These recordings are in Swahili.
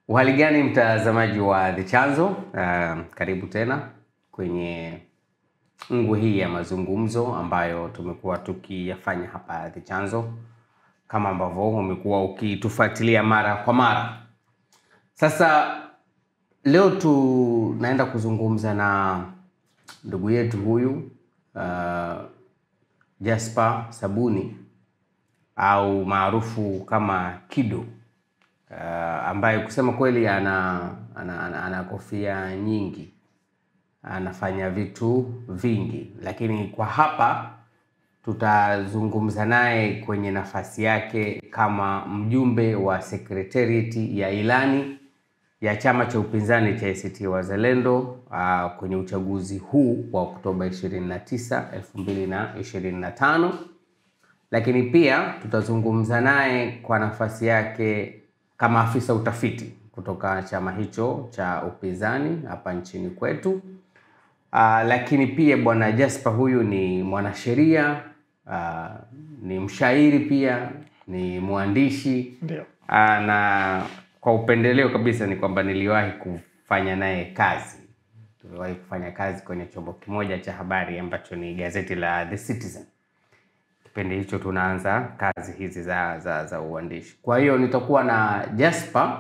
Uhali gani mtazamaji wa The Chanzo, karibu tena kwenye ungu hii ya mazungumzo ambayo tumekuwa tukiyafanya hapa The Chanzo, kama ambavyo umekuwa ukitufuatilia mara kwa mara. Sasa leo tunaenda kuzungumza na ndugu yetu huyu Jasper Sabuni au maarufu kama Kido, ambaye kusema kweli ana kofia nyingi, anafanya vitu vingi, lakini kwa hapa tutazungumza naye kwenye nafasi yake kama mjumbe wa secretariat ya ilani ya chama cha upinzani cha ACT Wazalendo kwenye uchaguzi huu wa Oktoba 29, 2025. Lakini pia tutazungumza naye kwa nafasi yake kama afisa utafiti kutoka chama hicho cha upinzani hapa nchini kwetu. Lakini pia bwana Jasper huyu ni mwanasheria, ni mshairi pia, ni mwandishi. Ndio. Na kwa upendeleo kabisa ni kwamba niliwahi kufanya naye kazi. Tuliwahi kufanya kazi kwenye chombo kimoja cha habari ambacho ni gazeti la The Citizen. Kipindi hicho tunaanza kazi hizi za uandishi. Kwa hiyo nitakuwa na Jasper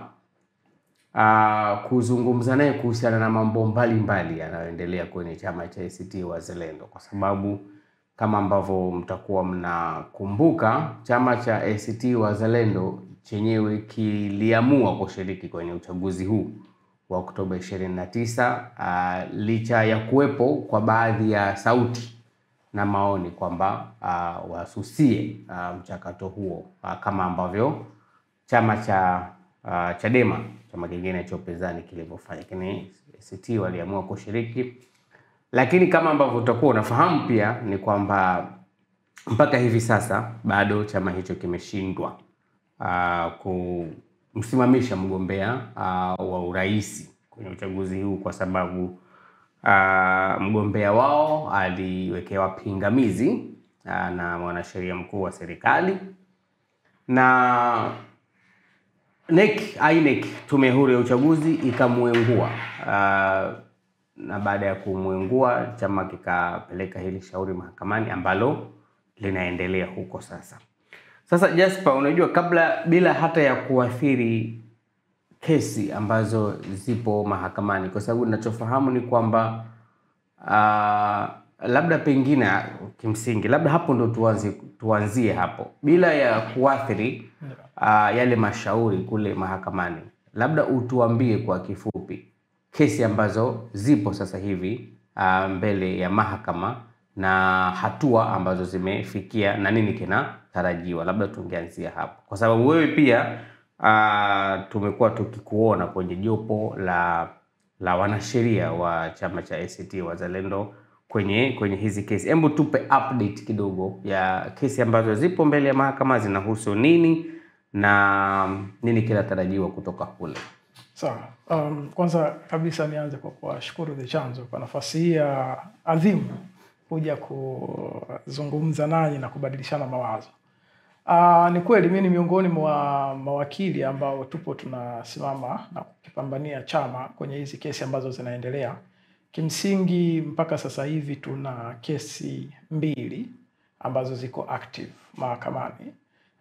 kuzungumza naye kuhusiana na mambo mbalimbali yanayoendelea kwenye chama cha ACT Wazalendo, kwa sababu kama ambavyo mtakuwa mnakumbuka, chama cha ACT Wazalendo chenyewe kiliamua kushiriki kwenye uchaguzi huu wa Oktoba 29, licha ya kuwepo kwa baadhi ya sauti na maoni kwamba wasusie mchakato huo, kama ambavyo chama cha Chadema, chama kingine cha upinzani, kilivyofanya. Lakini ACT waliamua kushiriki. Lakini kama ambavyo utakuwa unafahamu pia ni kwamba mpaka hivi sasa bado chama hicho kimeshindwa kumsimamisha mgombea wa urais kwenye uchaguzi huu, kwa sababu mgombea wao aliwekewa pingamizi na mwanasheria mkuu wa serikali, na INEC, tume huru ya uchaguzi, ikamuengua. Na baada ya kumuengua, chama kikapeleka hili shauri mahakamani ambalo linaendelea huko sasa. Sasa Jasper, unajua, bila hata ya kuathiri kesi ambazo zipo mahakamani, kwa sababu ninachofahamu ni kwamba labda pengine kimsingi labda hapo ndo tuanzie hapo, bila ya kuathiri yale mashauri kule mahakamani, labda utuambie kwa kifupi kesi ambazo zipo sasa hivi mbele ya mahakama na hatua ambazo zimefikia na nini kinatarajiwa. Labda tungeanzia hapo, kwa sababu wewe pia tumekuwa tukikuona kwenye jopo la wanasheria wa chama cha ACT Wazalendo kwenye hizi kesi. Hebu tupe update kidogo ya kesi ambazo zipo mbele ya mahakama, zinahusu nini na nini kinatarajiwa kutoka kule. Sawa. Kwanza kabisa nianze kwa kuwashukuru The Chanzo kwa nafasi hii ya adhimu kuja kuzungumza nanyi na kubadilishana mawazo. Ni kweli mimi ni miongoni mwa mawakili ambao tupo tunasimama na kukipambania chama kwenye hizi kesi ambazo zinaendelea. Kimsingi mpaka sasa hivi tuna kesi 2 ambazo ziko active mahakamani,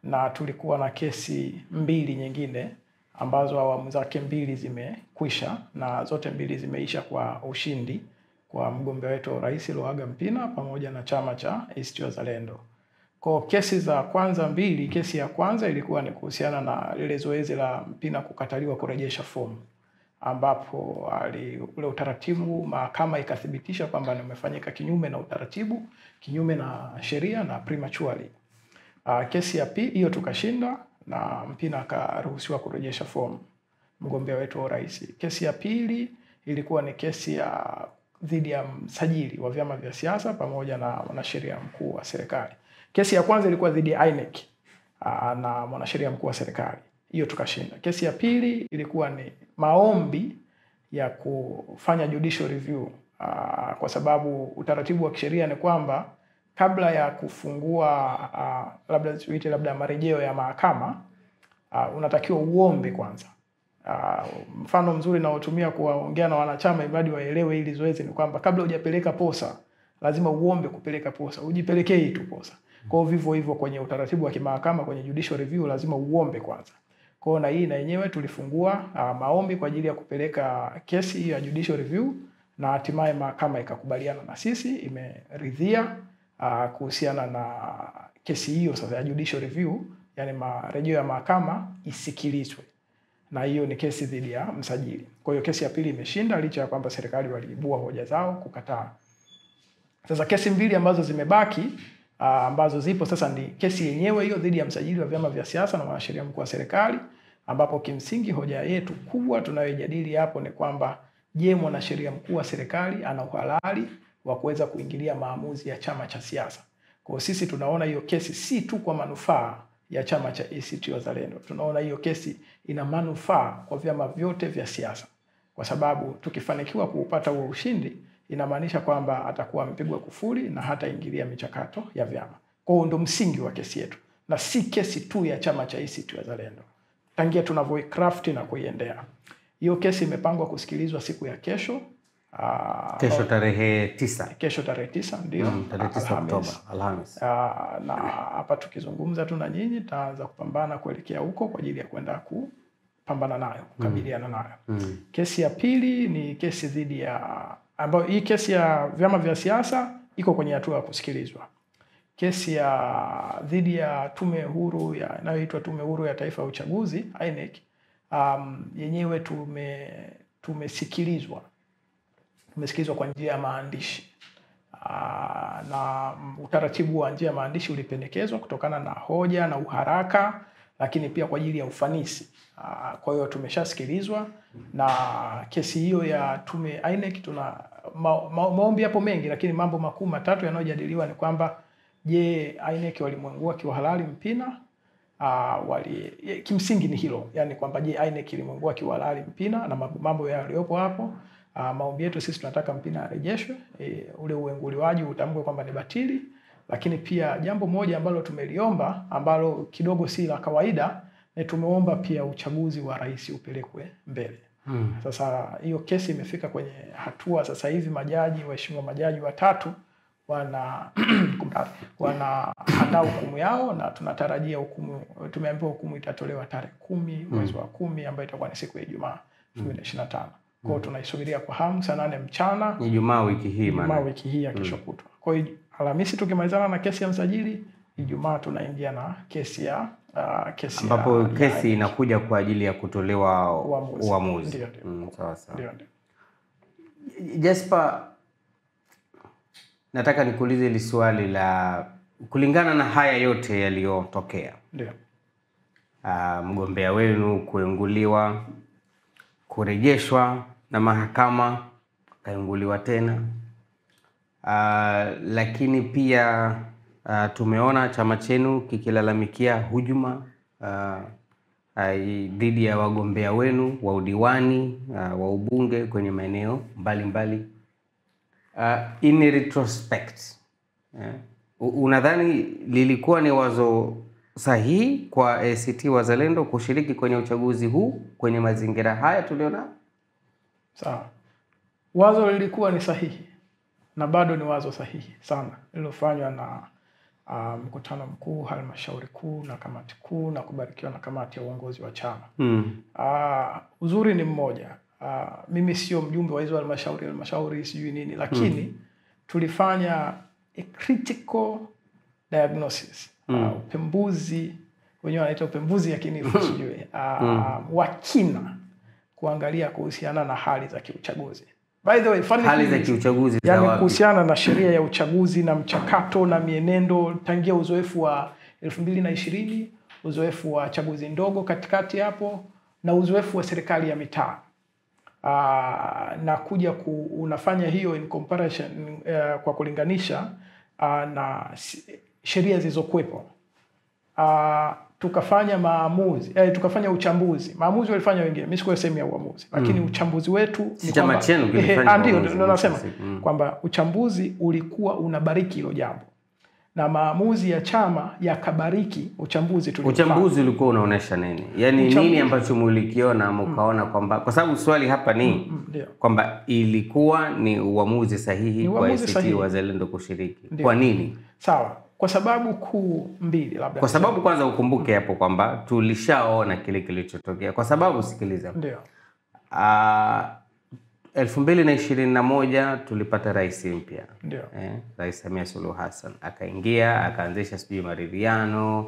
na tulikuwa na kesi 2 nyingine ambazo awamu zake 2 zimekwisha, na zote 2 zimeisha kwa ushindi kwa mgombea wetu wa Rais Luhaga Mpina pamoja na chama cha ACT Wazalendo. Kwa kesi za kwanza 2, kesi ya kwanza ilikuwa ni kuhusiana na lile zoezi la Mpina kukataliwa kurejesha fomu, ambapo ule utaratibu mahakama ikathibitisha kwamba umefanyika kinyume na utaratibu, kinyume na sheria na prematurely. Kesi ya pili hiyo tukashinda na Mpina akaruhusiwa kurejesha fomu, mgombea wetu wa rais. Kesi ya pili ilikuwa ni kesi ya dhidi ya msajili wa vyama vya siasa pamoja na mwanasheria mkuu wa serikali. Kesi ya kwanza ilikuwa dhidi ya INEC na mwanasheria mkuu wa serikali. Hiyo tukashinda. Kesi ya pili ilikuwa ni maombi ya kufanya judicial review, kwa sababu utaratibu wa kisheria ni kwamba kabla ya kufungua labda marejeo ya mahakama unatakiwa uombe kwanza Mfano mzuri naotumia kuwaongea na wanachama ibadi waelewe hili zoezi ni kwamba kabla hujapeleka posa lazima uombe kupeleka posa, ujipelekee tu posa. Kwa vivyo hivyo kwenye utaratibu wa kimahakama kwenye judicial review lazima uombe kwanza. Kwa na hii na yenyewe tulifungua maombi kwa ajili ya kupeleka kesi ya judicial review na hatimaye mahakama ikakubaliana na sisi, imeridhia kuhusiana na kesi hiyo sasa ya judicial review, yani marejeo ya mahakama isikilizwe. Na hiyo ni kesi dhidi ya msajili. Kwa hiyo kesi ya pili imeshinda licha ya kwamba serikali waliibua hoja zao kukataa. Sasa kesi mbili ambazo zimebaki ambazo zipo sasa ni kesi yenyewe hiyo dhidi ya msajili wa vyama vya siasa na mwanasheria mkuu wa serikali, ambapo kimsingi hoja yetu kubwa tunayojadili hapo ni kwamba je, mwanasheria mkuu wa serikali ana uhalali wa kuweza kuingilia maamuzi ya chama cha siasa? Kwa sisi tunaona hiyo kesi si tu kwa manufaa ya chama cha ACT Wazalendo. Tunaona hiyo kesi ina manufaa kwa vyama vyote vya siasa. Kwa sababu tukifanikiwa kuupata huo ushindi inamaanisha kwamba atakuwa amepigwa kufuri na hata ingilia michakato ya vyama. Kwa hiyo ndo msingi wa kesi yetu. Na si kesi tu ya chama cha ACT Wazalendo. Tangia tunavyoicraft na kuiendea. Hiyo kesi imepangwa kusikilizwa siku ya kesho. Kesho tarehe 9. Kesho tarehe 9 ndio. Tarehe 9 Oktoba, Alhamisi. Na hapa tukizungumza tu na nyinyi tutaanza kupambana kuelekea huko kwa ajili ya kwenda kupambana nayo, kukabiliana nayo. Kesi ya pili ni kesi dhidi ya ambayo hii kesi ya vyama vya siasa iko kwenye hatua ya kusikilizwa. Kesi ya dhidi ya tume huru inayoitwa Tume Huru ya Taifa ya Uchaguzi INEC, yenyewe tumesikilizwa kwa njia ya maandishi. Na utaratibu wa njia ya maandishi ulipendekezwa kutokana na hoja na uharaka, lakini pia kwa ajili ya ufanisi. Kwa hiyo tumeshasikilizwa na kesi hiyo ya tume INEC. Tuna maombi hapo mengi, lakini mambo makuu matatu yanayojadiliwa ni kwamba je, INEC walimwengua kiuhalali Mpina? Kimsingi ni hilo, yani kwamba je, INEC ilimwengua kiuhalali Mpina na mambo yaliyopo hapo. Maombi yetu sisi tunataka Mpina arejeshwe, ule uenguliwaji utamkwe kwamba ni batili. Lakini pia jambo moja ambalo tumeliomba ambalo kidogo si la kawaida ni tumeomba pia uchaguzi wa rais upelekwe mbele. Sasa hiyo kesi imefika kwenye hatua sasa hivi waheshimiwa majaji watatu wanaandaa hukumu yao na tunatarajia tumeambiwa hukumu itatolewa tarehe 10 mwezi wa 10 ambayo itakuwa ni siku ya Ijumaa 2025. Kwa hiyo tunaisubiria kwa hamu saa 8 mchana. Ijumaa wiki hii Ijumaa wiki hii ya kesho kutwa. Kwa hiyo Alhamisi tukimalizana na kesi ya msajili, Ijumaa tunaingia na kesi ambapo kesi inakuja kwa ajili ya kutolewa uamuzi. Sawa sawa. Jesper, nataka nikuulize hili swali la kulingana na haya yote yaliyotokea. Ndio. Mgombea wenu kuenguliwa, kurejeshwa na mahakama, kaenguliwa tena. Lakini pia tumeona chama chenu kikilalamikia hujuma dhidi ya wagombea wenu wa udiwani, wa ubunge kwenye maeneo mbalimbali. In retrospect, unadhani lilikuwa ni wazo sahihi kwa ACT Wazalendo kushiriki kwenye uchaguzi huu kwenye mazingira haya tuliona? Sawa. Wazo lilikuwa ni sahihi na bado ni wazo sahihi sana lililofanywa na mkutano mkuu, halmashauri kuu na kamati kuu na kubarikiwa na kamati ya uongozi wa chama. Uzuri ni mmoja. Mimi sio mjumbe wa hizo halmashauri sijui nini, lakini tulifanya a critical diagnosis, upembuzi, wenyewe wanaita upembuzi yakinifu sijui, wa kina kuangalia kuhusiana na hali za kiuchaguzi. By the way, hali za kiuchaguzi yani kuhusiana na sheria ya uchaguzi na mchakato na mienendo tangia uzoefu wa 2020, uzoefu wa chaguzi ndogo katikati hapo na uzoefu wa serikali ya mitaa. Na kuja unafanya hiyo in comparison kwa kulinganisha na sheria zilizokuwepo. Tukafanya maamuzi, tukafanya uchambuzi. Maamuzi walifanya wengine, mimi sikuwa sehemu ya uamuzi, lakini uchambuzi wetu ni chama chenu kilifanya. Ndio nasema kwamba uchambuzi ulikuwa unabariki hilo jambo. na maamuzi ya chama yakabariki uchambuzi tuliofanya. Uchambuzi ulikuwa unaonesha nini? Yaani nini ambacho mlikiona mkaona kwamba, kwa sababu swali hapa ni kwamba ilikuwa ni uamuzi sahihi kwa ACT Wazalendo kushiriki. Kwa nini? Sawa. Kwa sababu kuu mbili labda. Kwa sababu kwanza ukumbuke hapo kwamba tulishaona kile kilichotokea. Kwa sababu sikiliza. Ndio. 2021 tulipata rais mpya. Ndio. Rais Samia Suluhu Hassan akaingia, akaanzisha sijui maridhiano,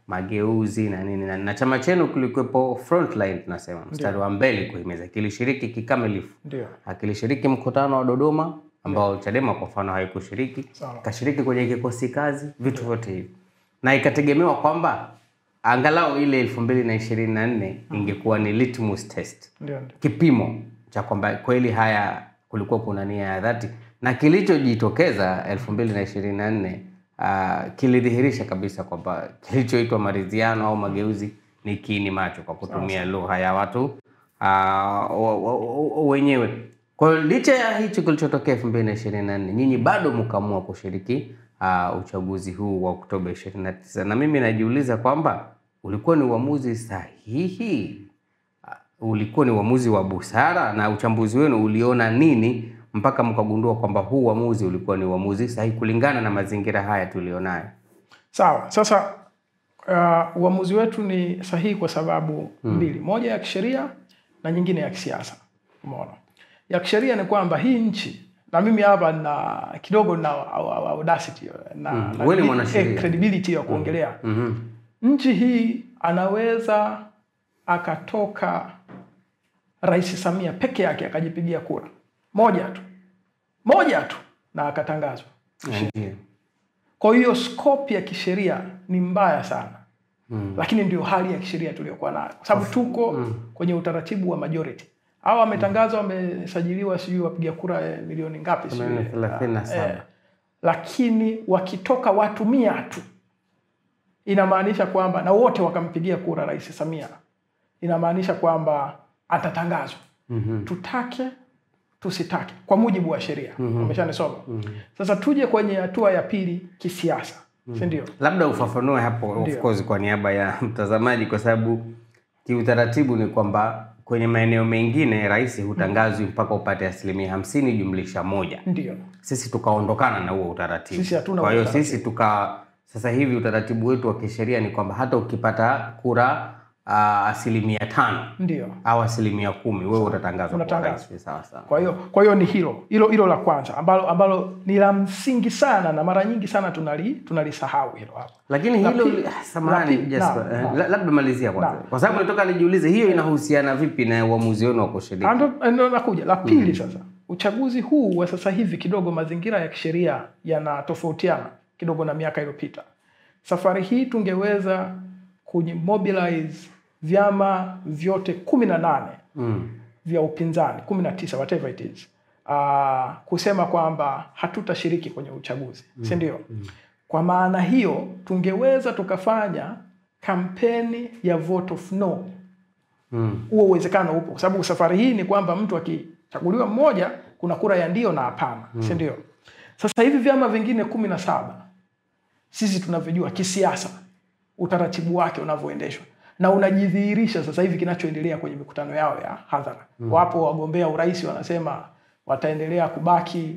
mageuzi na nini, na chama chenu kilikuwepo frontline, tunasema mstari wa mbele kuhimiza, kilishiriki kikamilifu. Ndio. Akilishiriki mkutano wa Dodoma ambao Chadema kwa mfano haikushiriki, kashiriki kwenye kikosi kazi, vitu vyote hivi. Na ikategemewa kwamba angalau ile 2024 ingekuwa ni litmus test. Ndio. Kipimo cha kwamba kweli haya kulikuwa kuna nia ya dhati, na kilichojitokeza 2024 kilidhihirisha kabisa kwamba kilichoitwa maridhiano au mageuzi ni kiini macho, kwa kutumia lugha ya watu wenyewe. Kwa hiyo licha ya hicho kilichotokea 2024, nyinyi bado mkaamua kushiriki uchaguzi huu wa Oktoba 29, na mimi najiuliza kwamba ulikuwa ni uamuzi sahihi? Ulikuwa ni uamuzi wa busara? Na uchambuzi wenu uliona nini mpaka mkagundua kwamba huu uamuzi ulikuwa ni uamuzi sahihi kulingana na mazingira haya tulionayo? Sawa. Sasa uamuzi wetu ni sahihi kwa sababu mbili. Moja ya kisheria na nyingine ya kisiasa. Umeona? Ya kisheria ni kwamba hii nchi, na mimi hapa na kidogo na audacity na credibility ya kuongelea. Nchi hii anaweza akatoka Rais Samia peke yake akajipigia kura moja tu na akatangazwa. Kwa hiyo scope ya kisheria ni mbaya sana. Lakini ndio hali ya kisheria tuliyokuwa nayo, kwa sababu tuko kwenye utaratibu wa majority. Hao wametangazwa, wamesajiliwa sijui wapiga kura milioni ngapi sijui 37. Lakini wakitoka watu 100 tu, inamaanisha kwamba na wote wakampigia kura Rais Samia, inamaanisha kwamba atatangazwa. Tutake tusitake kwa mujibu wa sheria. Umeshanisoma. Sasa tuje kwenye hatua ya pili kisiasa. Si ndio? Labda ufafanue hapo of course kwa niaba ya mtazamaji, kwa sababu kiutaratibu ni kwamba kwenye maeneo mengine rais hutangazwi mpaka upate 50%+1. Ndio. Sisi tukaondokana na huo utaratibu. Sisi hatuna. Kwa hiyo sisi sasa hivi utaratibu wetu wa kisheria ni kwamba hata ukipata kura 5% ndio au 10%, wewe utatangazwa kwa rais. Sawa sawa. Kwa hiyo ni hilo la kwanza ambalo ni la msingi sana, na mara nyingi sana tunalisahau hilo hapo. Lakini hilo samahani labda malizia kwanza, kwa sababu nitoka nijiulize hiyo inahusiana vipi na uamuzi wenu wa kushiriki. Ndio nakuja la pili. Sasa uchaguzi huu wa sasa hivi kidogo mazingira ya kisheria yanatofautiana kidogo na miaka iliyopita. Safari hii tungeweza kumobilize vyama vyote 18 vya upinzani, 19 whatever it is, kusema kwamba hatutashiriki kwenye uchaguzi. Si ndio? Kwa maana hiyo tungeweza tukafanya kampeni ya vote of no. Huo uwezekano upo, kwa sababu safari hii ni kwamba mtu akichaguliwa mmoja kuna kura ya ndio na hapana. Si ndio? Sasa hivi vyama vingine 17 sisi tunavijua kisiasa utaratibu wake unavyoendeshwa, na unajidhihirisha sasa hivi kinachoendelea kwenye mikutano yao ya hadhara. Wapo wagombea urais wanasema wataendelea kubaki,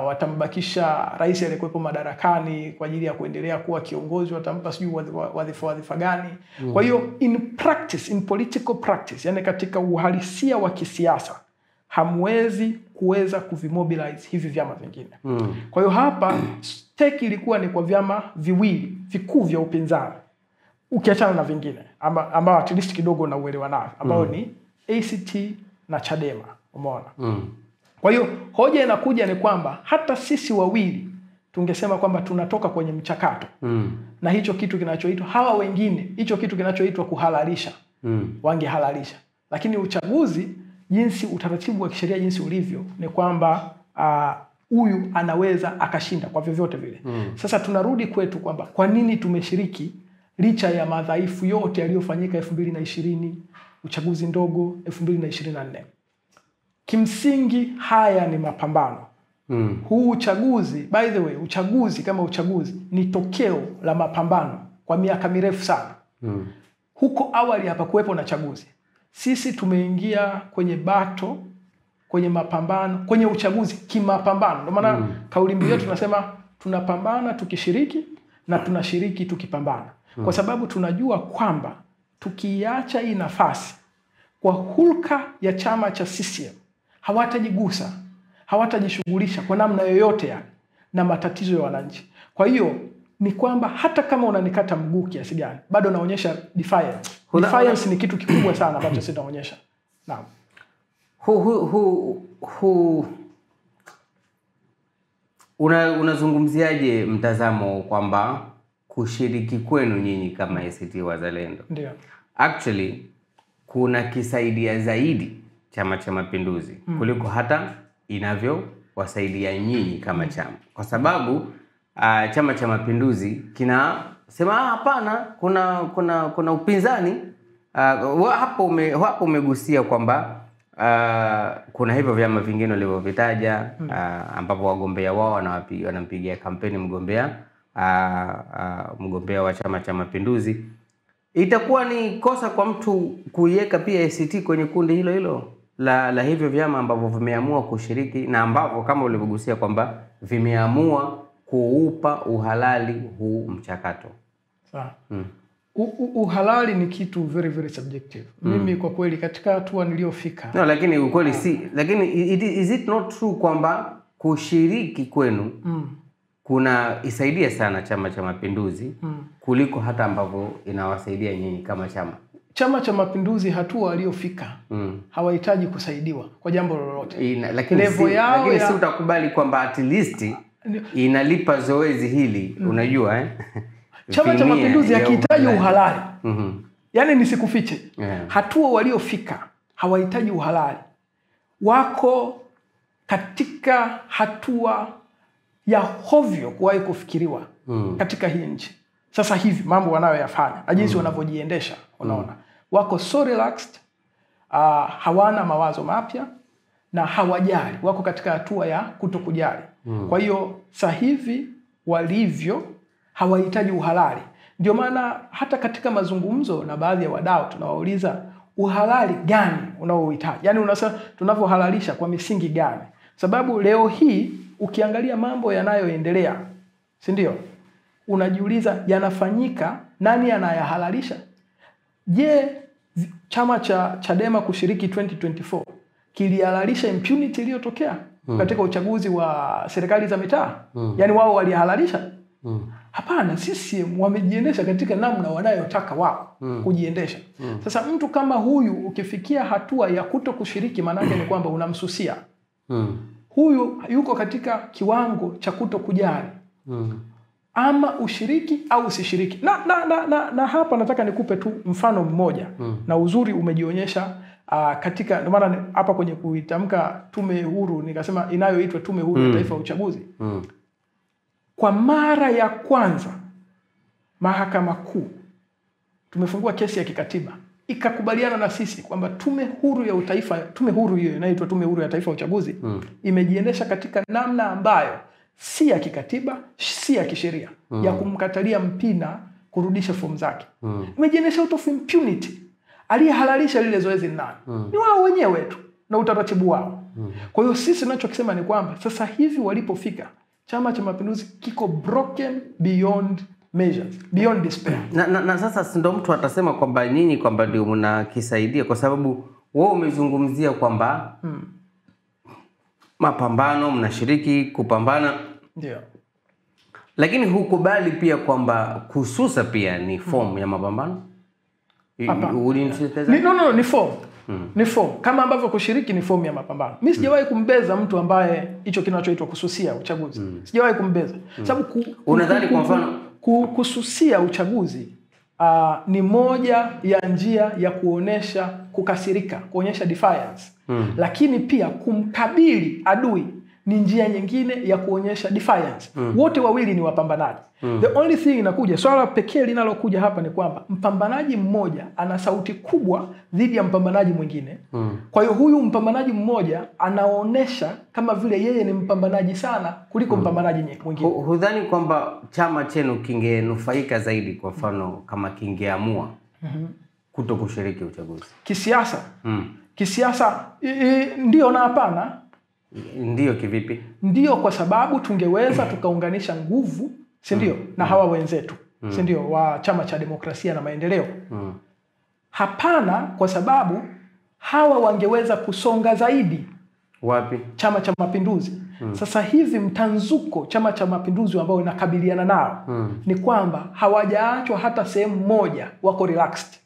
watambakisha rais aliyekuwepo madarakani kwa ajili ya kuendelea kuwa kiongozi, watampa sijui wadhifa gani. Kwa hiyo in political practice, yani katika uhalisia wa kisiasa, hamwezi kuweza kuvimobilize hivi vyama vingine. Kwa hiyo hapa stake ilikuwa ni kwa vyama viwili vikuu vya upinzani, ukiachana na vingine ambao at least kidogo na uelewa nao, ambao ni ACT na Chadema. Umeona? Kwa hiyo hoja inakuja ni kwamba hata sisi wawili tungesema kwamba tunatoka kwenye mchakato na hicho kitu kinachoitwa, hawa wengine hicho kitu kinachoitwa kuhalalisha wangehalalisha. Lakini uchaguzi jinsi utaratibu wa kisheria jinsi ulivyo ni kwamba huyu anaweza akashinda kwa vyovyote vile. Sasa tunarudi kwetu kwamba kwa nini tumeshiriki licha ya madhaifu yote yaliyofanyika 2020, uchaguzi ndogo 2024. Kimsingi haya ni mapambano. Huu uchaguzi, by the way, uchaguzi kama uchaguzi ni tokeo la mapambano kwa miaka mirefu sana. Huko awali hapakuwepo na chaguzi. Sisi tumeingia kwenye bato, kwenye mapambano, kwenye uchaguzi kimapambano. Ndio maana kauli mbiu yetu tunasema tunapambana tukishiriki na tunashiriki tukipambana. Kwa sababu tunajua kwamba tukiacha hii nafasi kwa hulka ya chama cha CCM, hawatajigusa, hawatajishughulisha kwa namna yoyote yani na matatizo ya wananchi. Kwa hiyo ni kwamba hata kama unanikata mguu kiasi gani, bado naonyesha defiance. Defiance ni kitu kikubwa sana ambacho sisi tunaonyesha. Naam. Unazungumziaje mtazamo kwamba kushiriki kwenu nyinyi kama ACT Wazalendo? Ndio. Actually kuna kisaidia zaidi Chama cha Mapinduzi kuliko hata inavyowasaidia nyinyi kama chama. Kwa sababu Chama cha Mapinduzi kinasema hapana, kuna upinzani. Hapo umegusia kwamba kuna hivyo vyama vingine walivyovitaja ambapo wagombea wao wanampigia kampeni mgombea wa Chama cha Mapinduzi. Itakuwa ni kosa kwa mtu kuiweka pia ACT kwenye kundi hilo la hivyo vyama ambavyo vimeamua kushiriki na ambavyo kama ulivyogusia kwamba vimeamua kuupa uhalali huu mchakato. Sawa. Uhalali ni kitu very very subjective. Mimi kwa kweli katika hatua niliyofika. No, lakini ukweli lakini is it not true kwamba kushiriki kwenu kuna isaidia sana Chama cha Mapinduzi kuliko hata ambavyo inawasaidia nyinyi kama chama? Chama cha Mapinduzi hatua waliofika hawahitaji kusaidiwa kwa jambo lolote. Lakini si utakubali kwamba at least inalipa zoezi hili, unajua Chama cha Mapinduzi hakihitaji uhalali. Yaani nisikufiche. Hatua waliofika hawahitaji uhalali. Wako katika hatua ya hovyo kuwahi kufikiriwa katika hii nchi. Sasa hivi mambo wanayoyafanya na jinsi wanavyojiendesha, unaona. Wako so relaxed, hawana mawazo mapya na hawajali. Wako katika hatua ya kutokujali. Kwa hiyo sasa hivi walivyo hawahitaji uhalali. Ndio maana hata katika mazungumzo na baadhi ya wadau tunawauliza uhalali gani unaohitaji? Yaani unasema tunavyohalalisha kwa misingi gani? Sababu leo hii ukiangalia mambo yanayoendelea, si ndio? Unajiuliza yanafanyika, nani anayahalalisha? Je, chama cha Chadema kushiriki 2024 kilihalalisha impunity iliyotokea katika uchaguzi wa serikali za mitaa? Yaani wao walihalalisha? Hapana, sisi wamejiendesha katika namna wanayotaka wao kujiendesha. Sasa mtu kama huyu ukifikia hatua ya kuto kushiriki, maana yake ni kwamba unamsusia. Huyu yuko katika kiwango cha kuto kujali. Ama ushiriki au usishiriki. Na hapa nataka nikupe tu mfano mmoja. Na uzuri umejionyesha katika, ndio maana hapa kwenye kuitamka tume huru nikasema inayoitwa Tume Huru ya Taifa ya Uchaguzi. Kwa mara ya kwanza Mahakama Kuu tumefungua kesi ya kikatiba ikakubaliana na sisi kwamba tume huru hiyo inaitwa Tume Huru ya Taifa ya Uchaguzi imejiendesha katika namna ambayo si ya kikatiba, si ya kisheria, ya kumkatalia Mpina kurudisha fomu zake. Imejiendesha out of impunity. Aliyehalalisha lile zoezi ni nani? Ni wao wenyewe tu na utaratibu wao. Kwa hiyo sisi tunachokisema ni kwamba sasa hivi walipofika, Chama cha Mapinduzi kiko broken beyond measures, beyond despair. Na sasa ndio mtu atasema kwamba nyinyi kwamba ndio mnakisaidia kwa sababu wewe umezungumzia kwamba mapambano mnashiriki kupambana. Ndio. Lakini hukubali pia kwamba kususa pia ni form ya mapambano? No, ni form. Ni form. Kama ambavyo kushiriki ni form ya mapambano. Mimi sijawahi kumbeza mtu ambaye hicho kinachoitwa kususia uchaguzi. Sijawahi kumbeza. Sababu unadhani kwa mfano kususia uchaguzi ni moja ya njia ya kuonesha kukasirika, kuonyesha defiance. Lakini pia kumkabili adui ni njia nyingine ya kuonyesha defiance. Wote wawili ni wapambanaji. The only thing inakuja, swala pekee linalokuja hapa ni kwamba mpambanaji mmoja ana sauti kubwa dhidi ya mpambanaji mwingine. Kwa hiyo huyu mpambanaji mmoja anaonesha kama vile yeye ni mpambanaji sana kuliko mpambanaji mwingine. Hudhani kwamba chama chenu kingenufaika zaidi, kwa mfano kama kingeamua kuto kushiriki uchaguzi kisiasa? Kisiasa ndio na hapana. Ndio kivipi? Ndio kwa sababu tungeweza tukaunganisha nguvu, si ndio, na hawa wenzetu, si ndio, wa Chama cha Demokrasia na Maendeleo. Hapana, kwa sababu hawa wangeweza kusonga zaidi. Wapi? Chama cha Mapinduzi. Sasa hivi mtanzuko Chama cha Mapinduzi ambao inakabiliana nao ni kwamba hawajaachwa hata sehemu moja wako relaxed.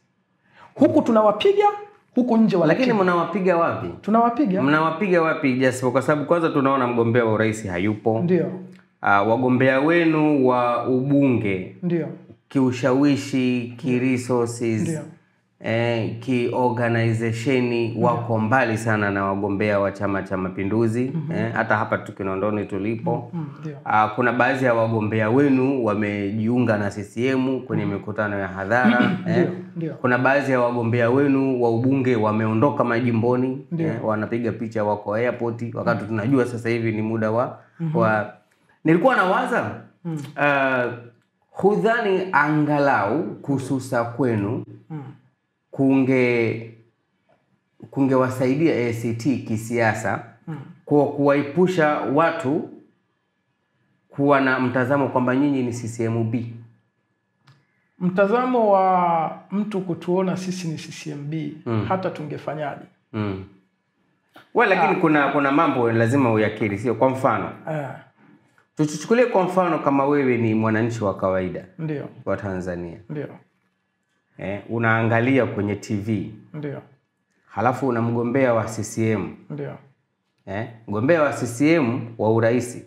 Huku tunawapiga, huku nje wala. Lakini mnawapiga wapi? Tunawapiga. Mnawapiga wapi? Just kwa sababu kwanza tunaona mgombea wa urais hayupo. Ndio. Wagombea wenu wa ubunge, ndio, kiushawishi, ki-resources, ki-organization wako mbali sana na wagombea wa Chama cha Mapinduzi. Hata hapa Kinondoni tulipo. Kuna baadhi ya wagombea wenu wamejiunga na CCM kwenye mikutano ya hadhara. Kuna baadhi ya wagombea wenu wa ubunge wameondoka majimboni, wanapiga picha wako airport, wakati tunajua sasa hivi ni muda wa nilikuwa nawaza hudhani angalau kususa kwenu kungewasaidia ACT kisiasa kwa kuwaepusha watu kuwa na mtazamo kwamba nyinyi ni CCMB? Mtazamo wa mtu kutuona sisi ni CCMB hata tungefanyaje? Lakini kuna mambo lazima uyakiri, sio? Kwa mfano tuchukulie kwa mfano kama wewe ni mwananchi wa kawaida, ndio, wa Tanzania, ndio, unaangalia kwenye TV, ndio, halafu una mgombea wa CCM, ndio, mgombea wa CCM wa urais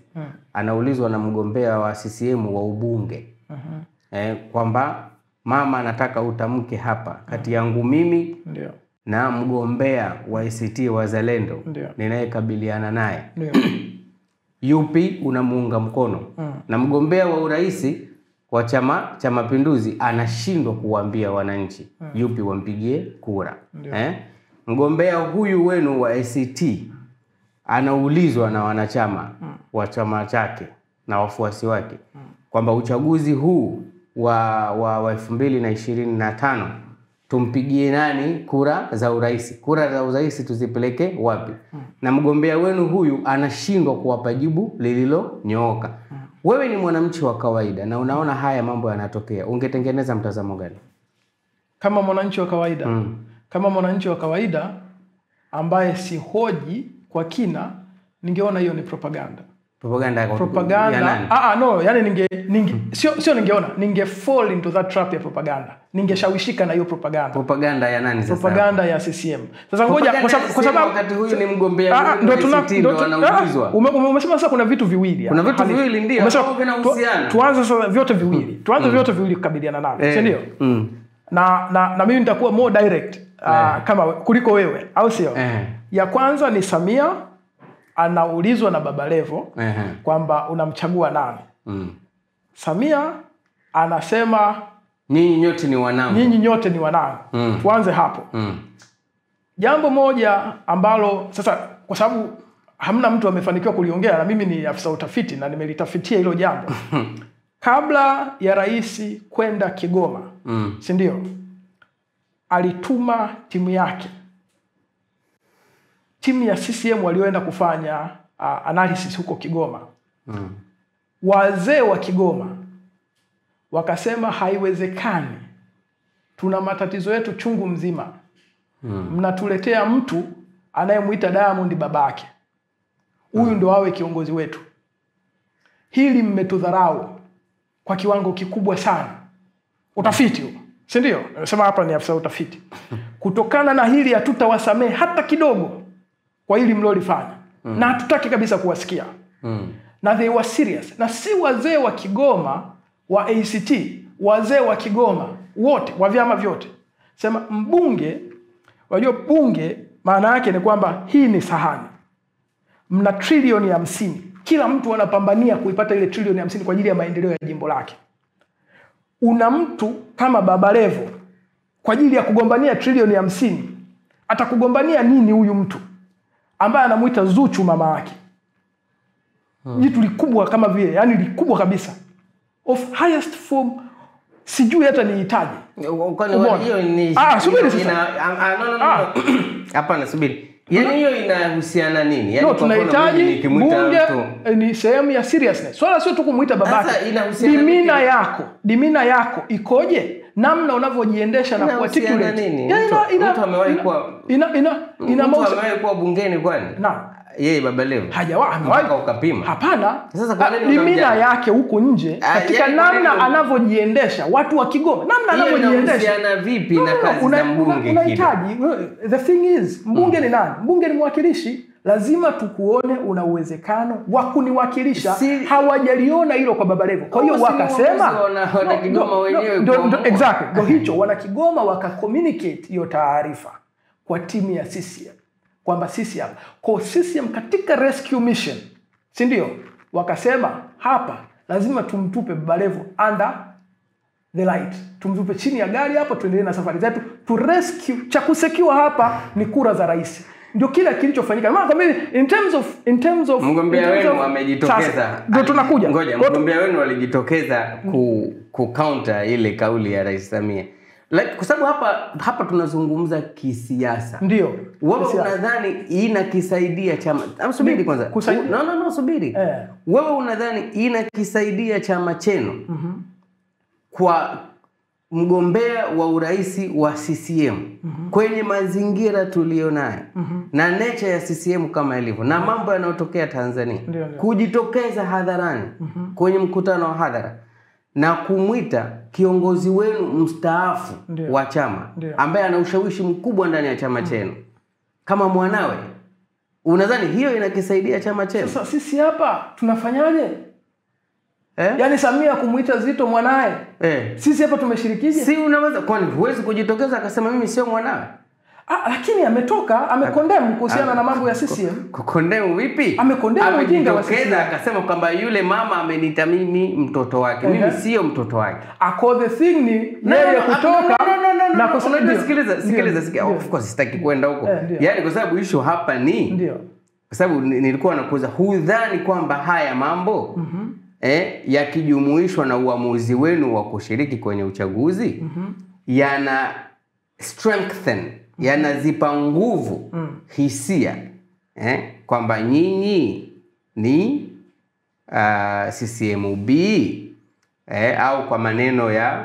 anaulizwa na mgombea wa CCM wa ubunge kwamba mama anataka utamke hapa kati yangu mimi, ndio, na mgombea wa ACT Wazalendo ninayekabiliana naye, ndio, yupi unamuunga mkono? Na mgombea wa urais wa Chama cha Mapinduzi anashindwa kuwaambia wananchi yupi wampigie kura. Mgombea huyu wenu wa ACT anaulizwa na wanachama wa chama chake na wafuasi wake kwamba uchaguzi huu wa 2025 tumpigie nani kura za urais? Kura za urais tuzipeleke wapi? Na mgombea wenu huyu anashindwa kuwapa jibu lililonyooka. Wewe ni mwananchi wa kawaida na unaona haya mambo yanatokea, ungetengeneza mtazamo gani? Kama mwananchi wa kawaida, kama mwananchi wa kawaida ambaye si hoji kwa kina, ningeona hiyo ni propaganda. Propaganda ya nani? No, yani sio ningeona, ninge fall into that trap ya propaganda. Ningeshawishika na hiyo propaganda. Propaganda ya nani sasa? Propaganda ya CCM. Sasa ngoja, kwa sababu wakati huyu ni mgombea ndio anaulizwa. Umesema sasa kuna vitu viwili. Kuna vitu viwili ndio vinahusiana. Tuanze sasa vyote viwili. Tuanze vyote viwili kukabiliana navyo, si ndio? Na mimi nitakuwa more direct kama kuliko wewe, au sio? Ya kwanza ni Samia anaulizwa na Baba Levo kwamba unamchagua nani? Samia anasema nyinyi nyote ni wanangu. Nyinyi nyote ni wanangu. Tuanze hapo. Jambo moja ambalo sasa, kwa sababu hamna mtu amefanikiwa kuliongea na mimi ni afisa utafiti na nimelitafitia hilo jambo. Kabla ya rais kwenda Kigoma, si ndio? Alituma timu yake. Timu ya CCM walioenda kufanya analysis huko Kigoma. Wazee wa Kigoma wakasema haiwezekani. Tuna matatizo yetu chungu mzima. Mnatuletea mtu anayemuita Diamond babake. Huyu ndo awe kiongozi wetu. Hili mmetudharau kwa kiwango kikubwa sana. Utafiti huo, si ndio? Nasema hapa ni afisa utafiti. Kutokana na hili hatutawasamehe hata kidogo kwa hili mlolifanya. Na hatutaki kabisa kuwasikia. Na they were serious. Na si wazee wa Kigoma wa ACT, wazee wa Kigoma wote wa vyama vyote. Sema mbunge, wajua bunge maana yake ni kwamba hii ni sahani. mna trilioni 50. Kila mtu anapambania kuipata ile trilioni 50 kwa ajili ya maendeleo ya jimbo lake. Una mtu kama Baba Levo kwa ajili ya kugombania trilioni 50, atakugombania nini huyu mtu ambaye anamuita Zuchu mama yake? Jitu likubwa kama vile, yani likubwa kabisa, of highest form, sijui hata nihitaji. Hiyo ni subiri sasa. Hapana, subiri. Yaani hiyo inahusiana nini? Yaani tunahitaji bunge ni sehemu ya seriousness. Swala sio tu kumuita babake. Dimina yako ikoje? Namna unavyojiendesha na kuarticulate. Mtu amewahi kuwa bungeni kwani? Yeye Baba Levo hajawahi ukapima. Hapana. Sasa kwa nini dimina yake huko nje katika namna anavyojiendesha watu wa Kigoma, namna anavyojiendesha inahusiana vipi na kazi za mbunge? Unahitaji, the thing is, mbunge ni nani? Mbunge ni mwakilishi. Lazima tukuone una uwezekano wa kuniwakilisha. Hawajaliona hilo kwa Baba Levo. Kwa hiyo wakasema wana Kigoma wenyewe. Exactly. Ndio hicho, wana Kigoma waka-communicate hiyo taarifa kwa timu ya CCM. Kwamba sisi hapa. Kwa CCM katika rescue mission, si ndio? Wakasema hapa lazima tumtupe Baba Levo under the light. Tumtupe chini ya gari hapa, tuendelee na safari zetu. To rescue, cha kusekiwa hapa ni kura za rais. Ndio kila kilichofanyika. Maana kama in terms of mgombea wenu amejitokeza. Ndio tunakuja. Ngoja, mgombea wenu walijitokeza ku counter ile kauli ya Rais Samia. Kwa sababu hapa tunazungumza kisiasa. Ndio. Wewe unadhani inakisaidia chama? Subiri kwanza. No, subiri. Wewe unadhani inakisaidia chama chenu kwa mgombea wa urais wa CCM kwenye mazingira tulionayo na nature ya CCM kama ilivyo na mambo yanayotokea Tanzania, kujitokeza hadharani kwenye mkutano wa hadhara na kumwita kiongozi wenu mstaafu wa chama ambaye ana ushawishi mkubwa ndani ya chama chenu kama mwanawe, unadhani hiyo inakisaidia chama chenu? Sasa sisi hapa tunafanyaje? Yaani Samia kumuita Zito mwanae. Sisi hapa tumeshirikije? Si unaweza, kwani huwezi kujitokeza akasema mimi sio mwanawe? Lakini amekondemu kuhusiana na mambo ya CCM. Kukondemu vipi? Amekondemu ujinga wa CCM. Akasema kwamba yule mama ameniita mimi mtoto wake. Mimi sio mtoto wake. The thing ni yeye kutoka na kusema sikiliza. Of course sitaki kwenda huko. Yaani kwa sababu issue hapa ni kwa sababu nilikuwa nakuuliza, hudhani kwamba haya mambo yakijumuishwa na uamuzi wenu wa kushiriki kwenye uchaguzi yana strengthen, yanazipa nguvu hisia kwamba nyinyi ni CCMB au kwa maneno ya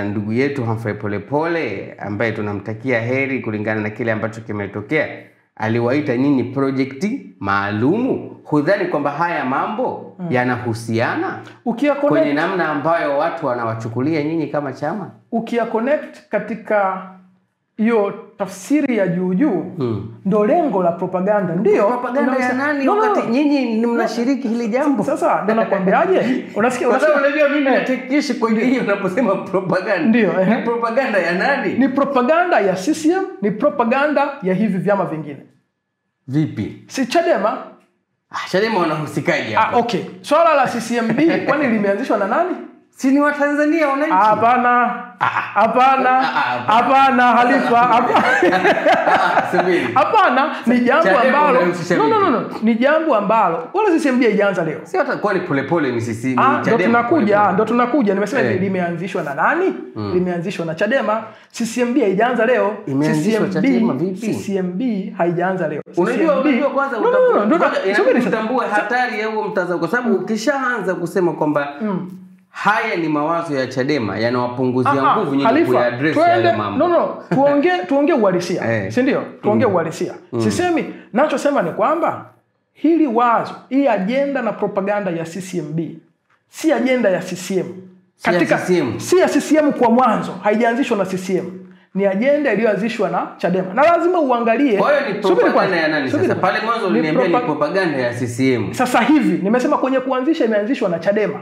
ndugu yetu Humphrey Polepole ambaye tunamtakia heri kulingana na kile ambacho kimetokea, aliwaita nyinyi projekti maalumu. Hudhani kwamba haya mambo yanahusiana kwenye namna ambayo watu wanawachukulia nyinyi kama chama? Connect katika hiyo tafsiri ya juu ndo lengo la propaganda. Ndio propaganda ya nani wakati nyinyi mnashiriki hili jambo? Sasa ndio nakwambiaje, unasikia unajua mimi natekishi kwa hiyo unaposema propaganda. Ndio ni propaganda ya nani? Ni propaganda ya CCM, ni propaganda ya hivi vyama vingine. Vipi? Si Chadema. Chadema wanahusikaje hapo? Okay. Swala la CCMB kwani limeanzishwa na nani? Si ni wa Tanzania wananchi? Hapana Halifa, subiri. Hapana, ni jambo ambalo ni jambo ambalo wala CCMB haijaanza leo. Si hata kwani Polepole ni sisi Chadema. Ndio tunakuja. Nimesema limeanzishwa na nani? Limeanzishwa na Chadema. CCMB haijaanza leo. CCMB haijaanza leo. Unajua kwanza utambue hatari ya huo mtazamo, kwa sababu ukishaanza kusema kwamba haya ni mawazo ya Chadema yanawapunguzia nguvu nyingi kuaddress yale mambo. Tuongee uhalisia. Si ndio? Tuongee uhalisia. Sisemi, nachosema ni kwamba hili wazo, hii agenda na propaganda ya CCMB si agenda ya CCM. Si ya CCM kwa mwanzo, haijaanzishwa na CCM. Ni agenda iliyoanzishwa na Chadema. Na lazima uangalie. Kwa hiyo ni propaganda ya nani sasa? Pale mwanzo uliniambia ni propaganda ya CCM. Sasa hivi nimesema kwenye kuanzisha imeanzishwa na Chadema.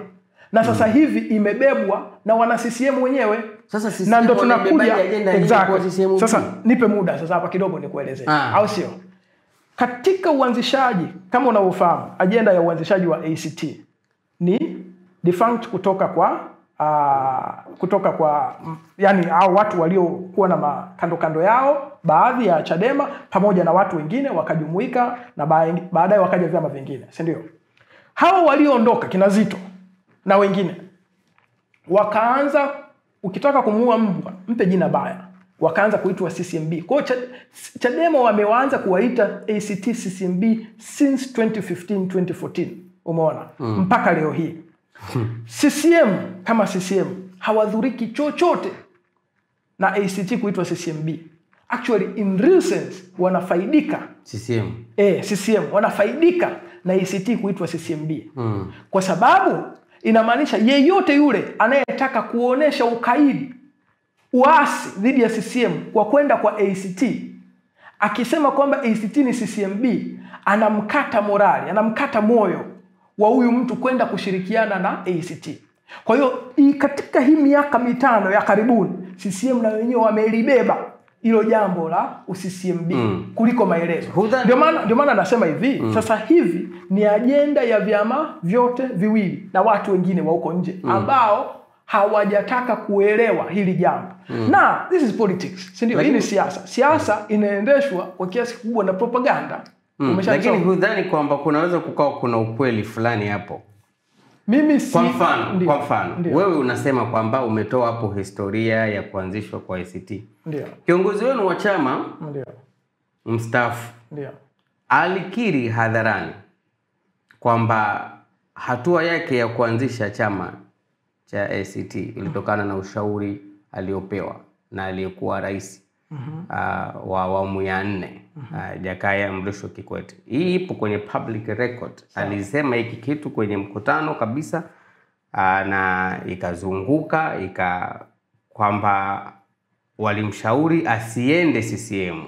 Na sasa hivi imebebwa na wana CCM wenyewe. Sasa na ndo tunakuja exactly. Sasa nipe muda sasa hapa kidogo nikuelezee. Au sio? katika uanzishaji, kama unavyofahamu, ajenda ya uanzishaji wa ACT ni defunct kutoka kwa yani hao watu waliokuwa na kando kando yao, baadhi ya Chadema pamoja na watu wengine wakajumuika, na baadaye wakaja vyama vingine, si ndio? Hao walioondoka kina Zitto na wengine wakaanza, ukitaka kumuua mbwa mpe jina baya, wakaanza kuitwa CCMB. Kwa hiyo Chadema wameanza kuwaita ACT CCMB since 2015 2014, umeona? Mpaka leo hii. CCM kama CCM hawadhuriki chochote na ACT kuitwa CCMB. Actually in real sense wanafaidika CCM wanafaidika na ACT kuitwa CCMB. Kwa sababu inamaanisha yeyote yule anayetaka kuonesha ukaidi, uasi dhidi ya CCM kwa kwenda kwa ACT, akisema kwamba ACT ni CCMB, anamkata morali, anamkata moyo wa huyu mtu kwenda kushirikiana na ACT. Kwa hiyo katika hii miaka 5 ya karibuni, CCM na wenyewe wamelibeba hilo jambo la UCCMB kuliko maelezo. Ndio maana nasema hivi, sasa hivi ni ajenda ya vyama vyote viwili na watu wengine wa huko nje ambao hawajataka kuelewa hili jambo. Na this is politics, si ndio? Hii ni siasa. Siasa inaendeshwa kwa kiasi kikubwa na propaganda. Lakini hudhani kwamba kunaweza kukawa kuna ukweli fulani hapo? Mimi si kwa mfano wewe unasema kwamba umetoa hapo historia ya kuanzishwa kwa ACT. Ndio. Kiongozi wenu wa chama mstaafu ndio alikiri hadharani kwamba hatua yake ya kuanzisha chama cha ACT ilitokana na ushauri aliopewa na aliyekuwa rais wa awamu ya 4 Jakaya Mrisho Kikwete. Hii ipo kwenye public record. Alisema hiki kitu kwenye mkutano kabisa, na ikazunguka kwamba walimshauri asiende CCM,